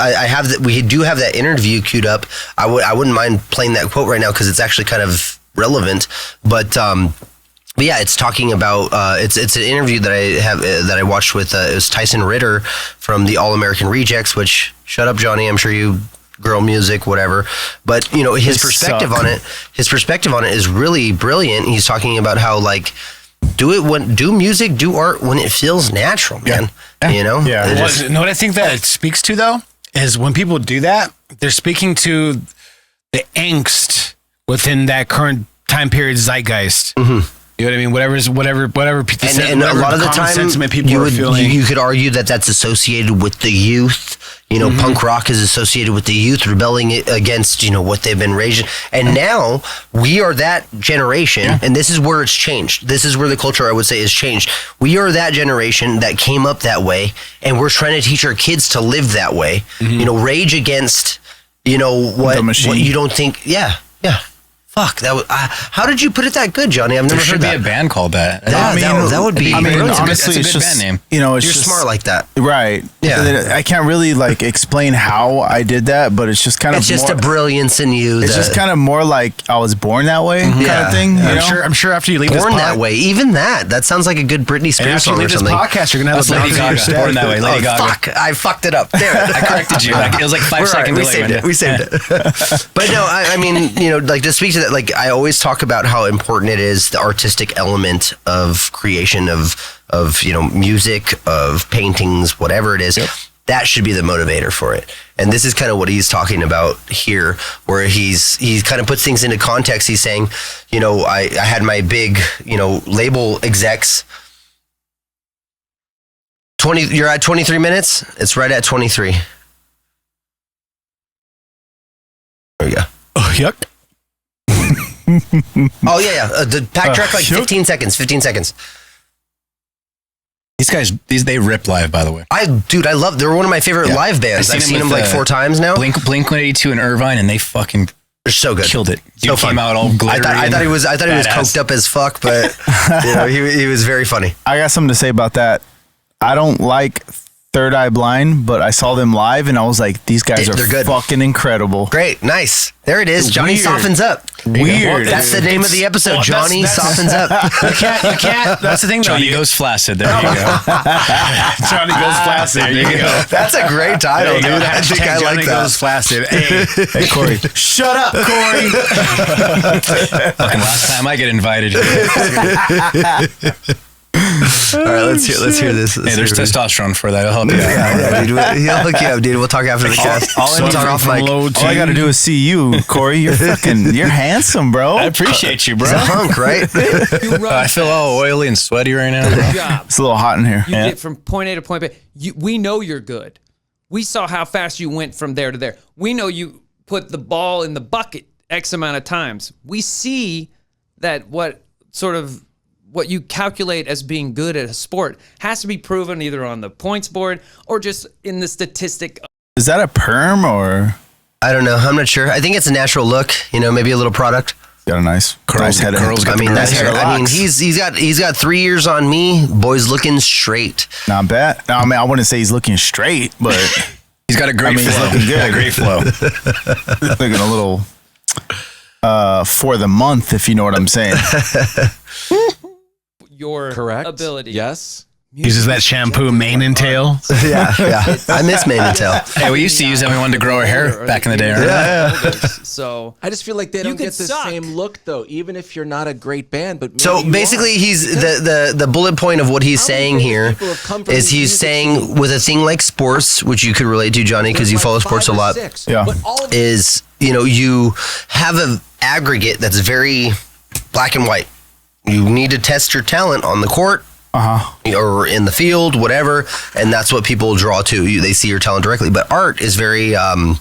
We do have that interview queued up. I wouldn't mind playing that quote right now because it's actually kind of relevant. But yeah, it's talking about it's an interview that I watched with it was Tyson Ritter from the All American Rejects. Which, shut up, Johnny. I'm sure you. Girl music, whatever, but his perspective on it is really brilliant. He's talking about how like do music, do art when it feels natural, man. You know what I think that it speaks to though is when people do that, they're speaking to the angst within that current time period zeitgeist. Mm-hmm. You know what I mean? Whatever. And a lot of the time, people are feeling. You could argue that that's associated with the youth. Punk rock is associated with the youth rebelling against, what they've been raised. And now we are that generation, and this is where it's changed. This is where the culture, I would say, is changed. We are that generation that came up that way, and we're trying to teach our kids to live that way. Mm-hmm. Rage against, what you don't think. Yeah. Fuck, that was, how did you put it that good, Johnny? I've never heard that. There should be a band called that. That would be brilliant. Honestly, it's a good band name. It's You're just smart like that. Right. Yeah. I can't really explain how I did that, but it's just kind of It's just a brilliance in you. It's just kind of more like I was born that way kind of thing. I'm sure after you leave born this that way, even that sounds like a good Britney Spears song or something. Podcast, you're going to have Lady Gaga. Born that way, Lady Gaga. Fuck, I fucked it up. There, I corrected you. It was like 5 seconds delay. We saved it. But no, I mean, to speak to that, I always talk about how important it is, the artistic element of creation of music, of paintings, whatever it is. That should be the motivator for it. And this is kind of what he's talking about here, where he kind of puts things into context. He's saying, I had my big, label execs. You're at 23 minutes. It's right at 23. There we go. Oh, yuck. Oh yeah. The pack track 15 seconds. 15 seconds. These guys, they rip live, by the way. I love. They're one of my favorite live bands. I've seen them 4 times now. Blink 182 in Irvine, and they fucking they're so good. Killed it. So came out all glittery. I thought he was coked up as fuck, but he was very funny. I got something to say about that. I don't like Third Eye Blind, but I saw them live and I was like, these guys are good. Fucking incredible. Great. Nice. There it is. Johnny softens up. Weird. That's the name of the episode. Johnny softens up. You can't. That's the thing. Johnny goes flaccid. There you go. Johnny goes flaccid. There you go. That's a great title, dude. I think I like that. Johnny goes flaccid. Hey, Corey. Shut up, Corey. Fucking last time I get invited. All right, let's hear this. Hey, there's testosterone for that. I'll help you out. Yeah, dude. He'll hook you up, dude. We'll talk after the cast. All I got to do is see you, Corey. You're handsome, bro. I appreciate you, bro. He's a hunk, right? I feel all oily and sweaty right now. Good job. It's a little hot in here. You get from point A to point B. We know you're good. We saw how fast you went from there to there. We know you put the ball in the bucket X amount of times. We see that what you calculate as being good at a sport has to be proven either on the points board or just in the statistic. Is that a perm or? I don't know. I'm not sure. I think it's a natural look. Maybe a little product. Got a nice head. Curls. He's got 3 years on me. Boy's looking straight. Not bad. No, I mean, I wouldn't say he's looking straight, but he's got a great flow. He's looking good. Great flow. Looking a little for the month, if you know what I'm saying. Your correct ability. Yes. Uses that shampoo mane and tail. Yeah. I miss mane and tail. Hey, we used to use that when we wanted to grow our hair back in the day. Right? Yeah. So I just feel like they don't get the same look though, even if you're not a great band. But so basically, he's the bullet point of what he's saying here is he's saying with a thing like sports, which you could relate to, Johnny, because you follow sports a lot. Yeah. Is you have an aggregate that's very black and white. You need to test your talent on the court. Or in the field, whatever, and that's what people draw to. They see your talent directly. But art is very, I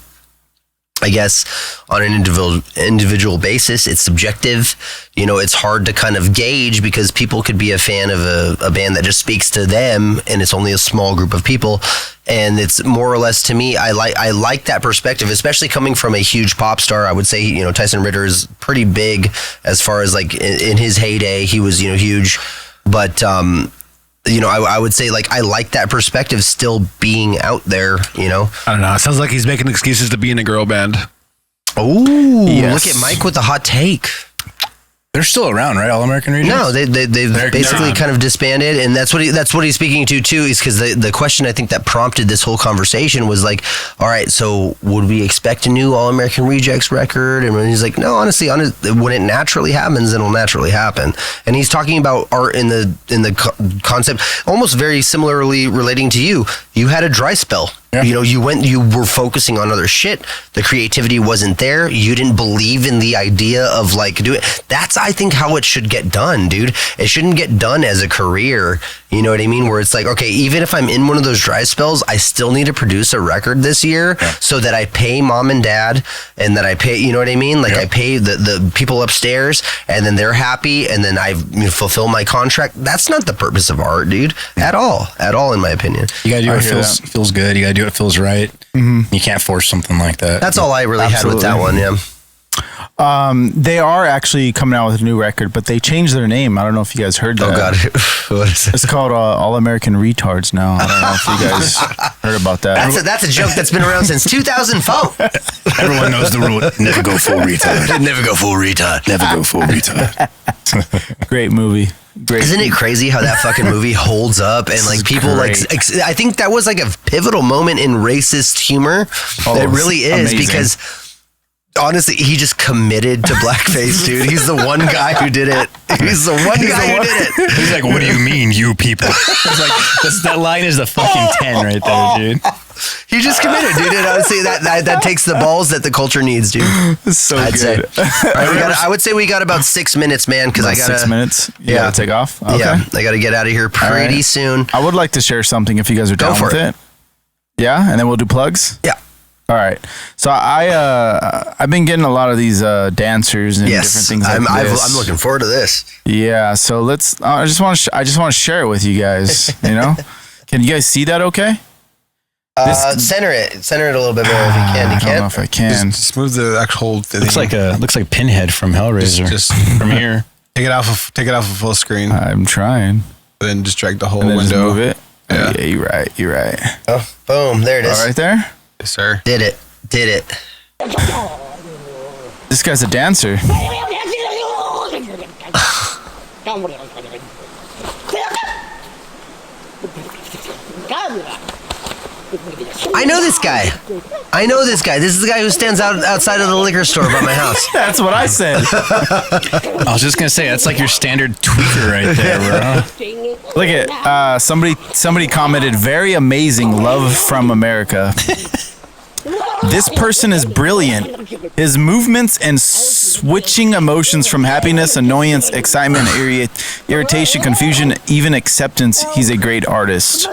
guess, on an individual basis, it's subjective. It's hard to kind of gauge because people could be a fan of a band that just speaks to them, and it's only a small group of people. And it's more or less, to me, I like that perspective, especially coming from a huge pop star. I would say, Tyson Ritter is pretty big as far as like in his heyday, he was, huge. But, I would say, like, I like that perspective still being out there, I don't know. It sounds like he's making excuses to be in a girl band. Oh, yes. Look at Mike with the hot take. They're still around, right? All American Rejects? No, they've basically kind of disbanded, and that's what he's speaking to too. Is because the question I think that prompted this whole conversation was like, all right, so would we expect a new All American Rejects record? And he's like, no, honestly, when it naturally happens, it'll naturally happen. And he's talking about art in the concept, almost very similarly relating to you. You had a dry spell. Yeah. You were focusing on other shit. The creativity wasn't there. You didn't believe in the idea of like do it. That's, I think, how it should get done, dude. It shouldn't get done as a career. You know what I mean? Where it's like, okay, even if I'm in one of those dry spells, I still need to produce a record this year so that I pay mom and dad and that I pay, you know what I mean? Like I pay the people upstairs and then they're happy and then I fulfill my contract. That's not the purpose of art, dude. At all, in my opinion. You gotta do what feels good. You gotta do what feels right. Mm-hmm. You can't force something like that. That's all I really had with that one, yeah. They are actually coming out with a new record, but they changed their name. I don't know if you guys heard that. Oh, God. What is it? It's called All American Retards now. I don't know if you guys heard about that. That's a joke that's been around since 2004. Everyone knows the rule. Never go full retard. Never go full retard. Never go full retard. Great movie. Great. Isn't it crazy how that fucking movie holds up and like people like I think that was like a pivotal moment in racist humor. It really is amazing. Because honestly, he just committed to blackface, dude. He's the one guy who did it. He's the one guy who did it. He's like, what do you mean, you people? It's like that line is the fucking 10 right there, dude. He just committed, dude. And I would say that takes the balls that the culture needs, dude. So I'd good. say. All right, I would say we got about 6 minutes, man, because I got 6 minutes. You gotta take off. Okay. Yeah, I got to get out of here pretty soon. I would like to share something if you guys are down with it. Yeah, and then we'll do plugs. Yeah. All right. So I've been getting a lot of these dancers and different things like this. I'm looking forward to this. Yeah. So let's. I just want to share it with you guys. Can you guys see that? Okay. Center it a little bit more if you can. I don't know if I can. Just move the actual thing. Looks like Pinhead from Hellraiser. Just from here. Take it off of full screen. I'm trying. Then just drag the whole and then window. Just move it. Yeah. You're right. Oh, boom! There it is. All right there. Yes, sir. Did it. This guy's a dancer. I know this guy. This is the guy who stands outside of the liquor store by my house. That's what I said. I was just gonna say that's like your standard tweaker right there, bro. Look at somebody commented, very amazing, love from America. This person is brilliant. His movements and switching emotions from happiness, annoyance, excitement, irritation, confusion, even acceptance. He's a great artist.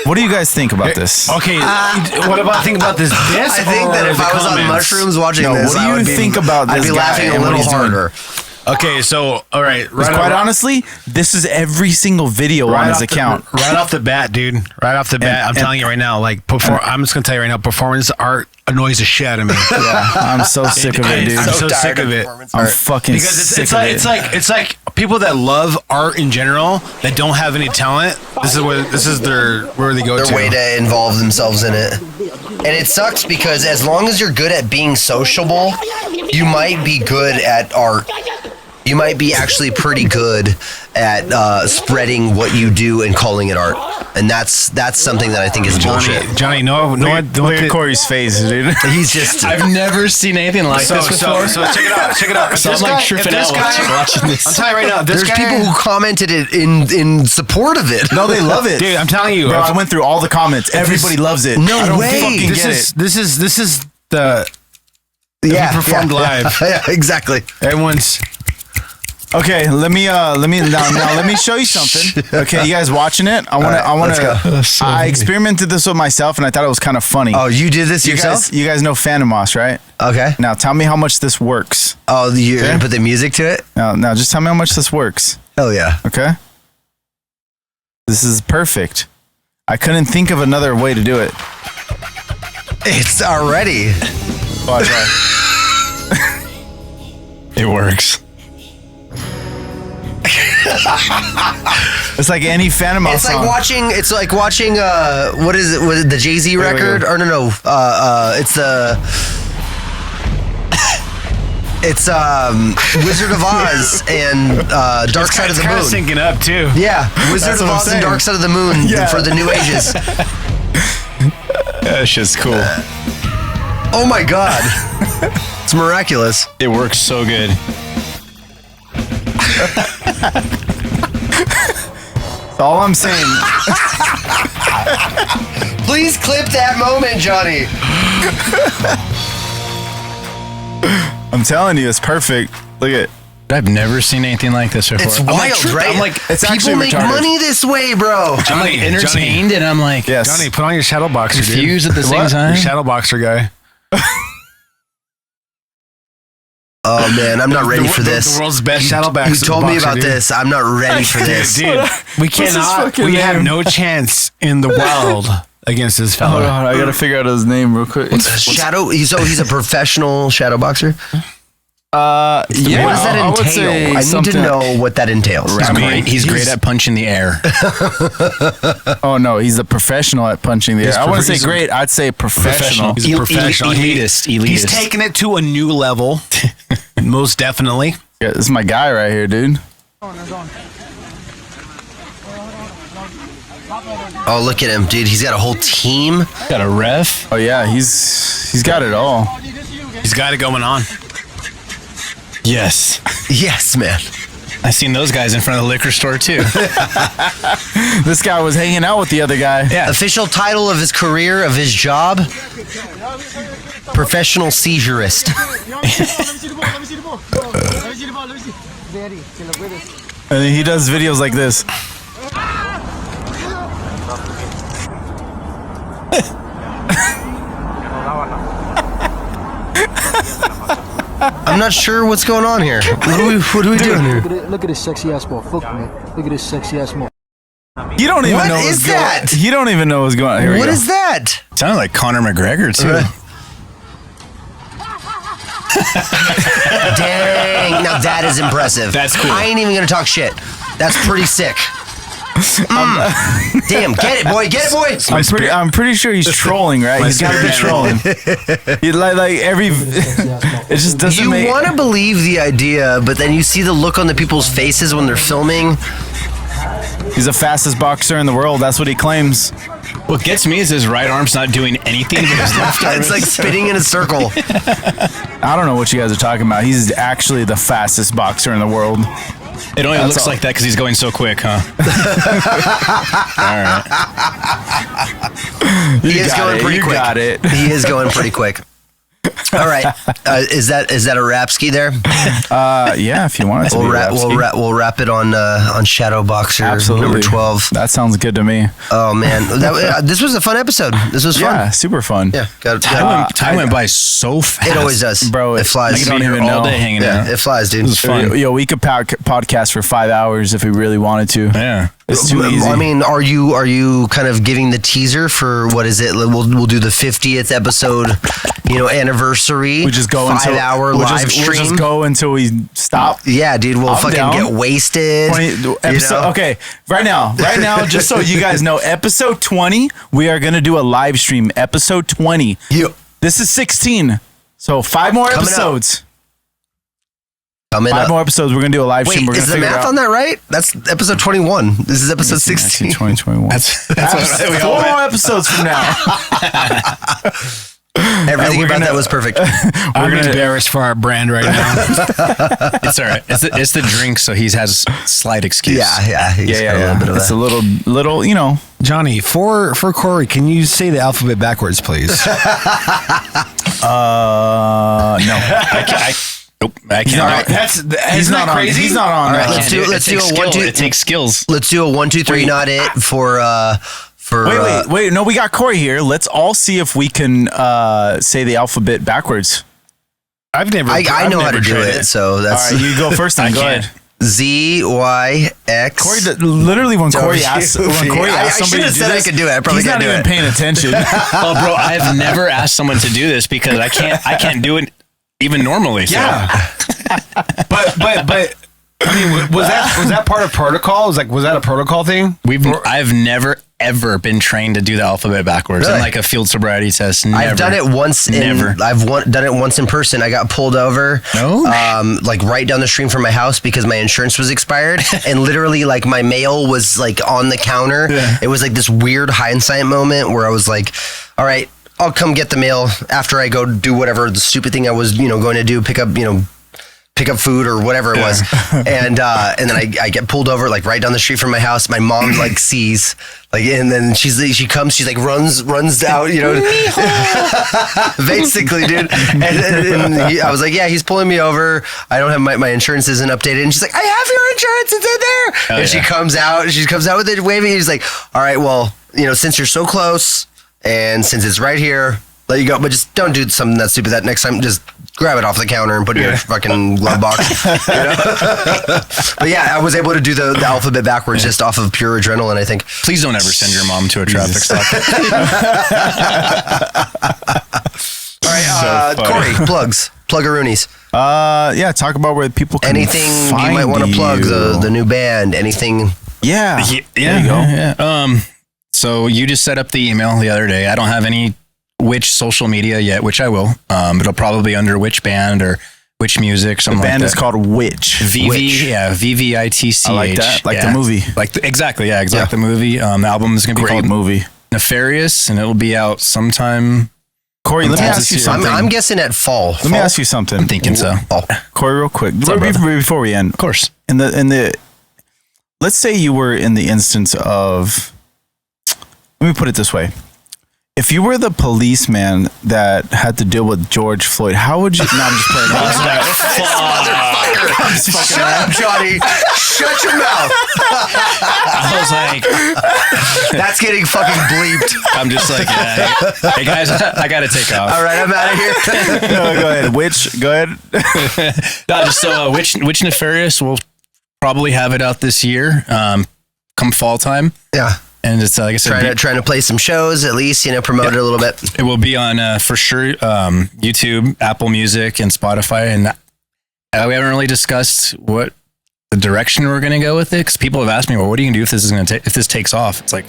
What do you guys think about this? Okay, what about think about this? I think that if I was on mushrooms watching this, what do you think about this? I'd be laughing a little harder. Okay, so all right, quite honestly, this is every single video on his account. Right off the bat, dude. Right off the bat, I'm telling you right now. Like, I'm just gonna tell you right now. Performance art annoys the shit out of me. Yeah, I'm so sick of it, dude. I'm so sick of it. I'm fucking sick of it. It's like people that love art in general that don't have any talent. This is where they go to. Their way to involve themselves in it. And it sucks because as long as you're good at being sociable, you might be good at art. You might be actually pretty good at spreading what you do and calling it art. And that's something that I think is bullshit. Johnny, look at Corey's face, dude. He's just... I've never seen anything like this before. So check it out. So I'm like tripping out watching this. I'm telling you right now, there's people who commented it in support of it. No, they love it. Dude, I'm telling you. Bro, I went through all the comments. Everybody loves it. No way. This is the... performed live. Yeah, exactly. Everyone's... Okay, let me show you something. Okay, you guys watching it? I experimented this with myself and I thought it was kind of funny. Oh, you did this yourself? You guys know Phantomos, right? Okay. Now tell me how much this works. Oh, you're gonna put the music to it? Now just tell me how much this works. Hell yeah. Okay. This is perfect. I couldn't think of another way to do it. It's already. Watch. It works. It's like any Phantomos It's song. It's like watching what is it? Was it the Jay-Z record? Or no. It's the Wizard of Oz and Dark Side of the Moon. It's kind of syncing up too. Yeah, Wizard of Oz and Dark Side of the Moon for the New Ages. That shit's cool. Oh my god. It's miraculous. It works so good. That's all I'm saying. Please clip that moment, Johnny. I'm telling you, it's perfect. Look at it. I've never seen anything like this before. It's wild, right? I'm like, it's people make money this way, bro. I'm like entertained and I'm like, yes. Johnny, put on your shadow boxer, confused dude. at the same time. Your shadow boxer guy. Oh man, I'm not ready for this. The world's best shadow boxer. You told me about this. I'm not ready for this. Dude, we cannot. We have no chance in the world against this fella. Hold on, I gotta figure out his name real quick. He's a professional shadow boxer? Yeah. What does that entail? I need to know what that entails. He's great at punching the air. Oh no, he's a professional at punching the air. I wouldn't say great, I'd say professional. He's a professional. Elitist. He's taking it to a new level. Most definitely. Yeah, this is my guy right here, dude. Oh, look at him, dude. He's got a whole team. Got a ref. Oh yeah, he's got it all. He's got it going on. Yes. Yes, man. I seen those guys in front of the liquor store too. This guy was hanging out with the other guy. Yeah. Official title of his career, of his job: professional seizurist. And he does videos like this. I'm not sure what's going on here. What are we doing here? Look at this sexy ass boy. Fuck me. Look at this sexy ass boy. You don't even What know is that? You don't even know what's going on. Here we What go. is that? Sounded like Conor McGregor too. Dang. Now that is impressive. That's cool. I ain't even gonna talk shit. That's pretty sick. Damn, get it, boy. Get it, boy. I'm pretty sure he's trolling, right? He's got to be trolling. He, like every, it just doesn't make. You want to believe the idea, but then you see the look on the people's faces when they're filming. He's the fastest boxer in the world. That's what he claims. What gets me is his right arm's not doing anything, but his left arm It's like spinning in a circle. I don't know what you guys are talking about. He's actually the fastest boxer in the world. It only looks like that because he's going so quick, huh? All right. He is going pretty quick. Got it. He is going pretty quick. All right. Is that a wrap ski there? Yeah, if you want it to We'll wrap it on Shadow Boxer number 12. That sounds good to me. Oh man, this was a fun episode. This was fun. Yeah, super fun. Yeah, time went by so fast. It always does, bro. It flies. You don't even know. All day hanging out. It flies, dude. It was fun. Yo, we could podcast for 5 hours if we really wanted to. Yeah. It's too easy. I mean, are you kind of giving the teaser for what is it? We'll do the 50th episode, anniversary. We just go 5 hour live stream. We'll just go until we stop. Yeah, dude. We'll get wasted. Okay, right now, just so you guys know, episode 20, we are gonna do a live stream. Episode 20. This is 16, so 5 more episodes. Five more episodes. We're gonna do a live stream. We're is the math on that right? That's episode 21. This is episode 16. 2021. That's 4 more episodes from now. Everything about that was perfect. I'm embarrassed for our brand right now. It's all right. It's the drink, so he has slight excuse. Yeah. He's got a little bit of it's that. a little, Johnny, for Corey, can you say the alphabet backwards, please? No. Nope, I can't. He's not crazy. He's not on. All right, let's do a 1, 2. It takes skills. Let's do a 1, 2, 3. Not it for. Wait. No, we got Corey here. Let's all see if we can say the alphabet backwards. I know how to do it. So that's. All right, you go first. Then go ahead. Z, Y, X. Corey, literally when Corey asked somebody to do this, I could do it. I probably he's not even paying attention. Oh, bro, I've never asked someone to do this because I can't do it even normally. So. Yeah. But I mean, was that part of protocol? Was that a protocol thing? I've never ever been trained to do the alphabet backwards in like a field sobriety test. Never. I've done it once. Done it once in person. I got pulled over, like right down the street from my house because my insurance was expired, and literally like my mail was like on the counter. Yeah. It was like this weird hindsight moment where I was like, all right, I'll come get the mail after I go do whatever the stupid thing I was, going to do, pick up food or whatever it was. And then I get pulled over like right down the street from my house. My mom like sees and then she comes, she's like runs out, basically, dude. And I was like, yeah, he's pulling me over. I don't have my insurance isn't updated. And she's like, I have your insurance. It's in there. And she comes out with it waving. He's like, all right, well, since you're so close and since it's right here, let you go, but just don't do something that's stupid. That next time, just grab it off the counter and put it in your fucking glove box. But yeah, I was able to do the alphabet backwards just off of pure adrenaline, I think. Please don't ever send your mom to a traffic stop. All right, Corey, plugs. Pluggaroonies. Yeah, talk about where people can anything find you might want to plug, the new band, anything. Yeah. There you go. Yeah. So you just set up the email the other day. I don't have any Which social media yet, which I will. It'll probably be under Which Band or Which Music. The band is called Which. VVITCH. I like that. Like the movie. Exactly. The movie. The album is going to be called movie. Nefarious, and it'll be out sometime. Corey, let me ask you something. I'm guessing at fall. Let me ask you something. I'm thinking so. Corey, real quick. Before we end. Of course. Let's say you were in the instance of, let me put it this way. If you were the policeman that had to deal with George Floyd, how would you? No, I'm just playing. Shut up, Johnny. Shut your mouth. I was like, that's getting fucking bleeped. I'm just like, hey guys, I got to take off. All right, I'm out of here. No, go ahead. Go ahead. No, just so Which Nefarious, we'll probably have it out this year, come fall time. Yeah. And it's like I said, trying to play some shows at least, promote it a little bit. It will be on for sure YouTube, Apple Music, and Spotify. And we haven't really discussed what the direction we're going to go with it because people have asked me, well, what are you going to do if this is going to if this takes off? It's like,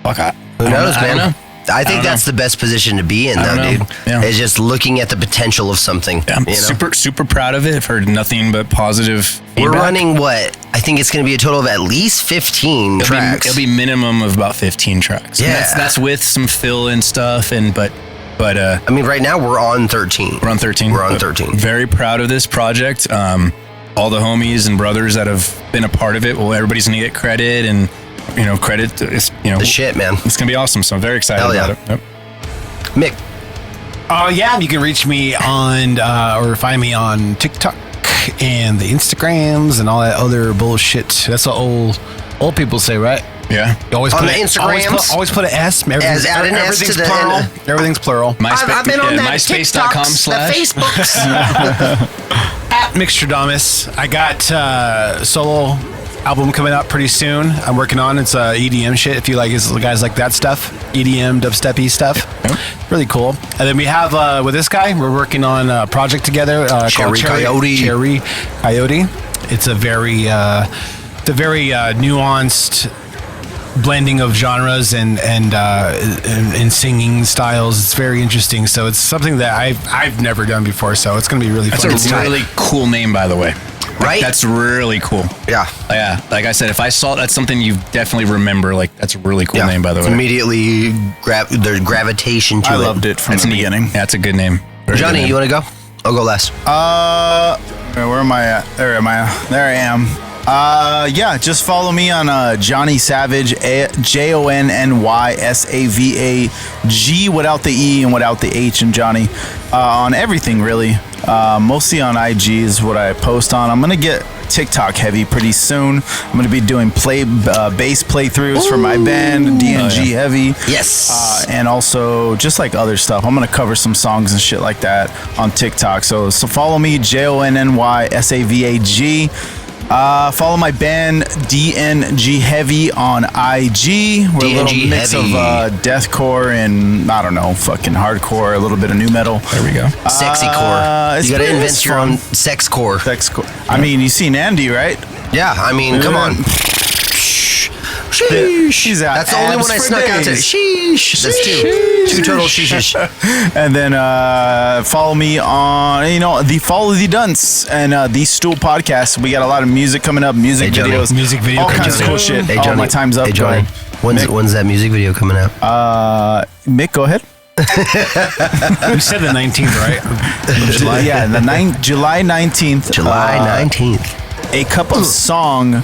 fuck, who knows, man? I think that's the best position to be in, though, dude. Yeah. Is just looking at the potential of something. Yeah, I'm super proud of it. I've heard nothing but positive feedback. We're running what? I think it's going to be a total of at least 15 tracks. It'll be minimum of about 15 tracks. Yeah. And that's with some fill and stuff. But I mean, right now we're on 13. We're on 13. We're on 13. Very proud of this project. All the homies and brothers that have been a part of it. Well, everybody's going to get credit and, credit. The shit, man. It's going to be awesome. So I'm very excited about it. Yep. Mick. Yeah, you can reach me on or find me on TikTok and the Instagrams and all that other bullshit. That's what old people say, right? Yeah. You always on put the Instagrams. Always put an S. Add an S to the plural. end. Everything's plural. I've been on that MySpace.com/. The Facebooks. At Mickstradamus. I got solo album coming out pretty soon. I'm working on it's EDM shit. If you like guys like that stuff, EDM dubsteppy stuff, really cool. And then we have with this guy, we're working on a project together called Cherry Coyote. It's a very nuanced blending of genres and singing styles. It's very interesting. So it's something that I've never done before. So it's going to be really fun. That's a really cool name, by the way. Right? That's really cool. Yeah. Yeah. Like I said, if I saw it, that's something you definitely remember. Like, that's a really cool name, by the way. Immediately, there's gravitation to it. I loved it from the beginning. Yeah, it's a good name. Very Johnny, good name. you want to go? I'll go last. Where am I at? There I am. Yeah, just follow me on JonnySavag, JonnySavag, without the E and without the H in Johnny, on everything really. Mostly on IG is what I post on. I'm gonna get TikTok heavy pretty soon. I'm gonna be doing bass playthroughs for my band, DNG heavy. Yes. And also just like other stuff. I'm gonna cover some songs and shit like that on TikTok. So follow me, JonnySavag. Follow my band DNG Heavy on IG. We're a little mix of deathcore and I don't know, fucking hardcore, a little bit of new metal. There we go. Sexy core. You gotta invent your own sex core. Sex core. I mean, you seen Andy, right? Yeah, I mean, come on. She's out. That's the only one I snuck out to. Sheesh. That's two total sheesh. And then follow me on, follow the Dunce and Thee Stool Podcast. We got a lot of music coming up, videos, all kinds of cool shit. Hey, Johnny, my time's up. Hey, Johnny. When's that music video coming out? Mick, go ahead. You said the 19th, right? July 19th. July 19th. A Cup of Song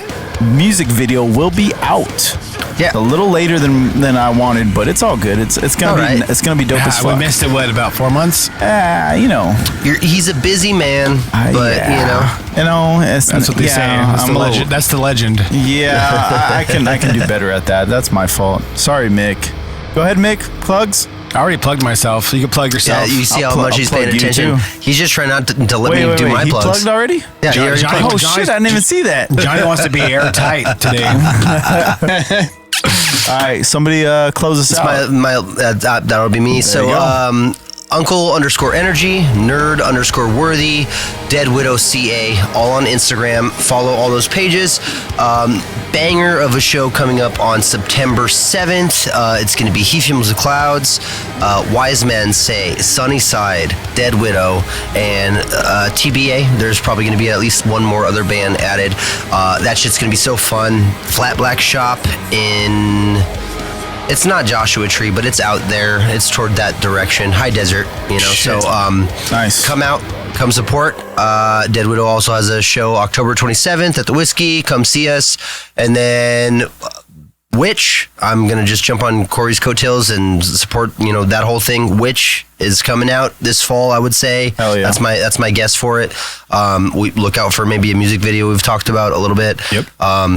music video will be out. Yeah, a little later than I wanted, but it's all good. It's gonna be dope as fuck. We missed it. What, about 4 months? He's a busy man, but that's what they say. That's the legend. Yeah, I can do better at that. That's my fault. Sorry, Mick. Go ahead, Mick. Plugs. I already plugged myself. You can plug yourself. Yeah, you see how much he's paying attention. He's just trying not to let me do my plugs. He plugged already? Yeah, Johnny, shit, I didn't even see that. Johnny wants to be airtight today. All right, somebody close us out. That'll be me. So, Uncle_energy, Nerd_worthy, Dead Widow CA, all on Instagram. Follow all those pages. Banger of a show coming up on September 7th. It's going to be He Fumes the Clouds, Wise Men Say, Sunny Side, Dead Widow, and TBA. There's probably going to be at least one more other band added. That shit's going to be so fun. Flat Black Shop in... It's not Joshua Tree, but it's out there. It's toward that direction. High desert, Shit. So nice. Come out, come support. Dead Widow also has a show October 27th at the Whiskey. Come see us. And then Witch, I'm going to just jump on Corey's coattails and support, that whole thing. Witch is coming out this fall, I would say. Hell yeah. That's my guess for it. We look out for maybe a music video we've talked about a little bit. Yep.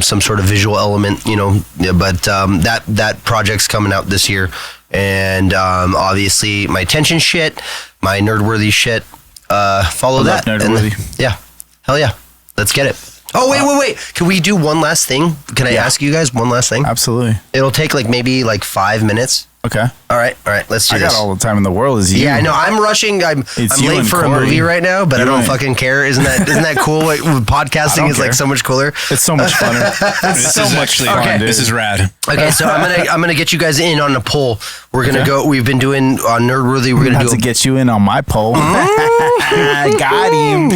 Some sort of visual element, but that project's coming out this year. And obviously my tension shit, my nerdworthy shit, follow that. Nerdworthy. Yeah. Hell yeah. Let's get it. Oh, wait. Can we do one last thing? Can I ask you guys one last thing? Absolutely. It'll take maybe 5 minutes. Okay. All right. Let's do I this. got all the time in the world. Is you? Yeah, I know. I'm rushing. I'm late for a movie right now, but I don't fucking care. Isn't that cool? Like, podcasting is like so much cooler. It's so much funner. It's so much fun, dude. This is rad. Okay, so I'm gonna get you guys in on a poll. We're gonna go. We've been doing on Nerdworthy. We're gonna get you in on my poll. Got him.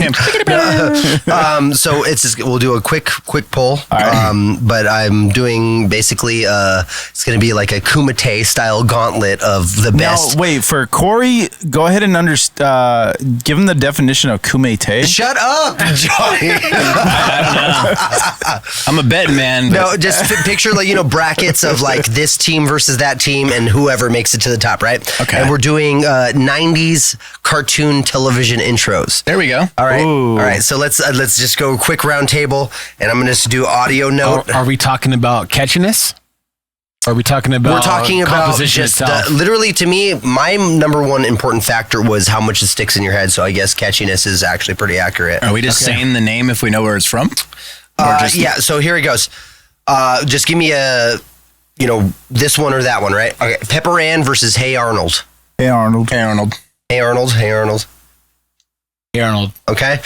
So it's just, we'll do a quick poll. But I'm doing basically it's gonna be like a Kumite style gauntlet of the best. Now, wait, for Corey, go ahead and give him the definition of kumite. Shut up, Johnny. I'm a betting man. No, just picture like, brackets of like this team versus that team and whoever makes it to the top, right? Okay. And we're doing 90s cartoon television intros. There we go. All right. Ooh. All right. So let's just go quick round table, and I'm going to do audio note. Are we talking about catchiness? Are we talking about? We're talking about composition just itself? literally, to me, my number one important factor was how much it sticks in your head. So I guess catchiness is actually pretty accurate. Are we just saying the name if we know where it's from? Yeah. So here it goes. Just give me a, this one or that one, right? Okay. Pepper Ann versus Hey Arnold. Hey Arnold. Hey Arnold. Hey Arnold. Hey Arnold. Hey Arnold. Okay.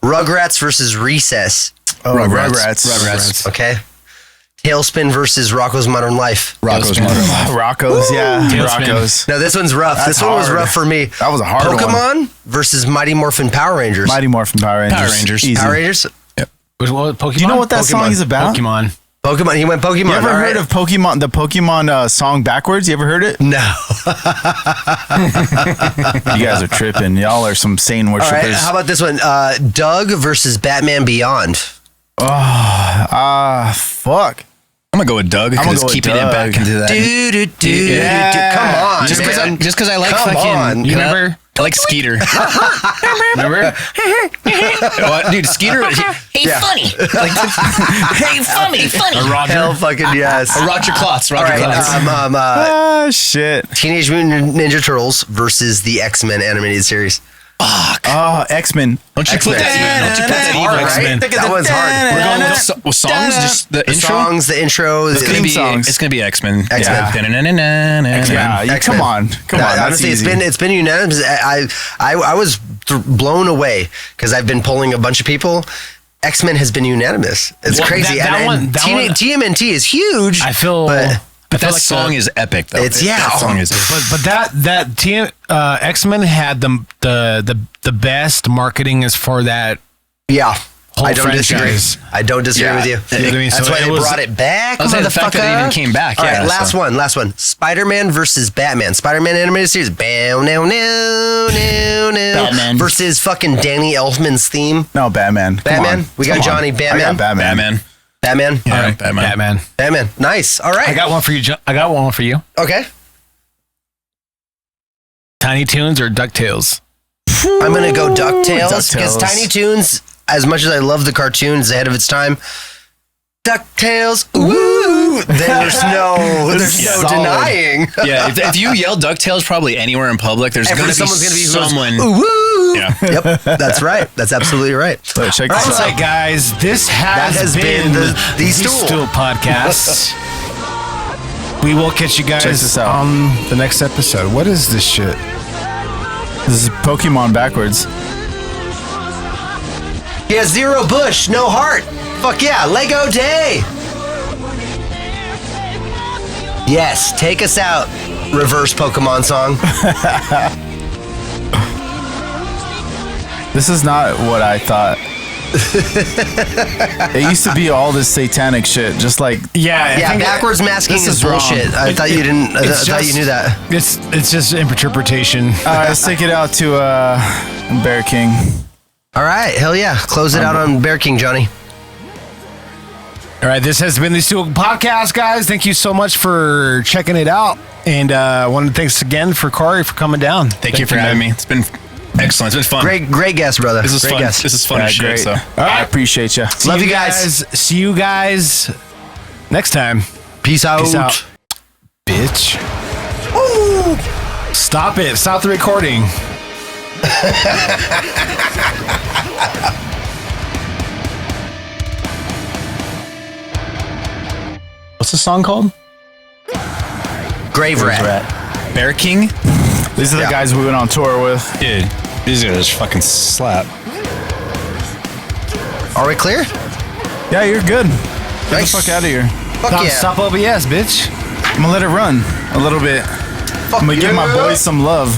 Rugrats versus Recess. Oh, Rugrats. Okay. Tailspin versus Rocko's Modern Life. Rocko's, yeah. Rocko's. No, this one's rough. This one was rough for me. That was a hard one. Pokemon versus Mighty Morphin Power Rangers. Mighty Morphin Power Rangers. Power Rangers. Easy. Power Rangers. Yep. Pokemon? Do you know what that song is about? Pokemon. He went Pokemon. You ever heard of Pokemon? The Pokemon song backwards? You ever heard it? No. You guys are tripping. Y'all are some sane All worshippers. right. How about this one? Doug versus Batman Beyond. Fuck. I'm gonna go with Doug. Because keeping it back into that. Come on, Just because I like Come fucking. on. You remember? I like Skeeter. Remember? What, dude, Skeeter. Hey, funny. Like, hey, funny. Roger. Hell fucking yes. Roger Klotz. All right. Shit. Teenage Mutant Ninja Turtles versus the X-Men animated series. Fuck. Oh, X-Men. Don't you put that? That's hard, right? That one's hard. We're going with songs. Just the intro. The intro. It's gonna be X-Men. X-Men. Yeah, come on. Honestly, it's been unanimous. I was blown away because I've been polling a bunch of people. X-Men has been unanimous. It's crazy. TMNT is huge. I feel. But that song is epic, though. That song is. But that team X-Men had the best marketing as for that. Yeah. Whole I don't franchise. disagree. I don't disagree with you. That's why they brought it back. I was saying the fact that it even came back. All right, last one. Spider-Man versus Batman. Spider-Man animated series. Batman versus fucking Danny Elfman's theme. No, Batman. Batman. We got Johnny. Batman. I got Batman. Batman. Yeah, All right, Batman. Nice. All right. I got one for you. Okay. Tiny Toons or DuckTales? I'm gonna go DuckTales because Tiny Toons, as much as I love the cartoons ahead of its time, DuckTales, woo! There's no denying. Yeah, if you yell DuckTales probably anywhere in public, someone's gonna be someone. Woo! Yeah. Yep, that's right. That's absolutely right. So check this All out. right, guys, this has been the Thee Stool Podcast. We will catch you guys Check this out. on the next episode. What is this shit? This is Pokemon backwards. He has zero bush, no heart. Fuck yeah, Lego Day. Yes, take us out. Reverse Pokemon song. This is not what I thought. It used to be all this satanic shit, just like Yeah, backwards masking is bullshit. I thought you didn't. I thought you knew that. It's just interpretation. let's take it out to Bear King. All right, hell yeah. Close it out on Bear King, Johnny. All right, this has been the Stool Podcast, guys. Thank you so much for checking it out. And I want to thanks again for Corey for coming down. Thank you for having me. It's been excellent. It's been fun. Great guest, brother. This is great fun. Guest. This is fun as shit. Great. So. All right, I appreciate you. Love you guys. See you guys next time. Peace out. Bitch. Ooh. Stop it. Stop the recording. What's the song called? Grave Rat. Bear King. These are the guys we went on tour with. Dude, these guys fucking slap. Are we clear? Yeah, you're good. Get Nice. the fuck out of here. Fuck Tom, yeah. stop OBS, bitch. I'm gonna let it run a little bit. I'm gonna give my boys some love.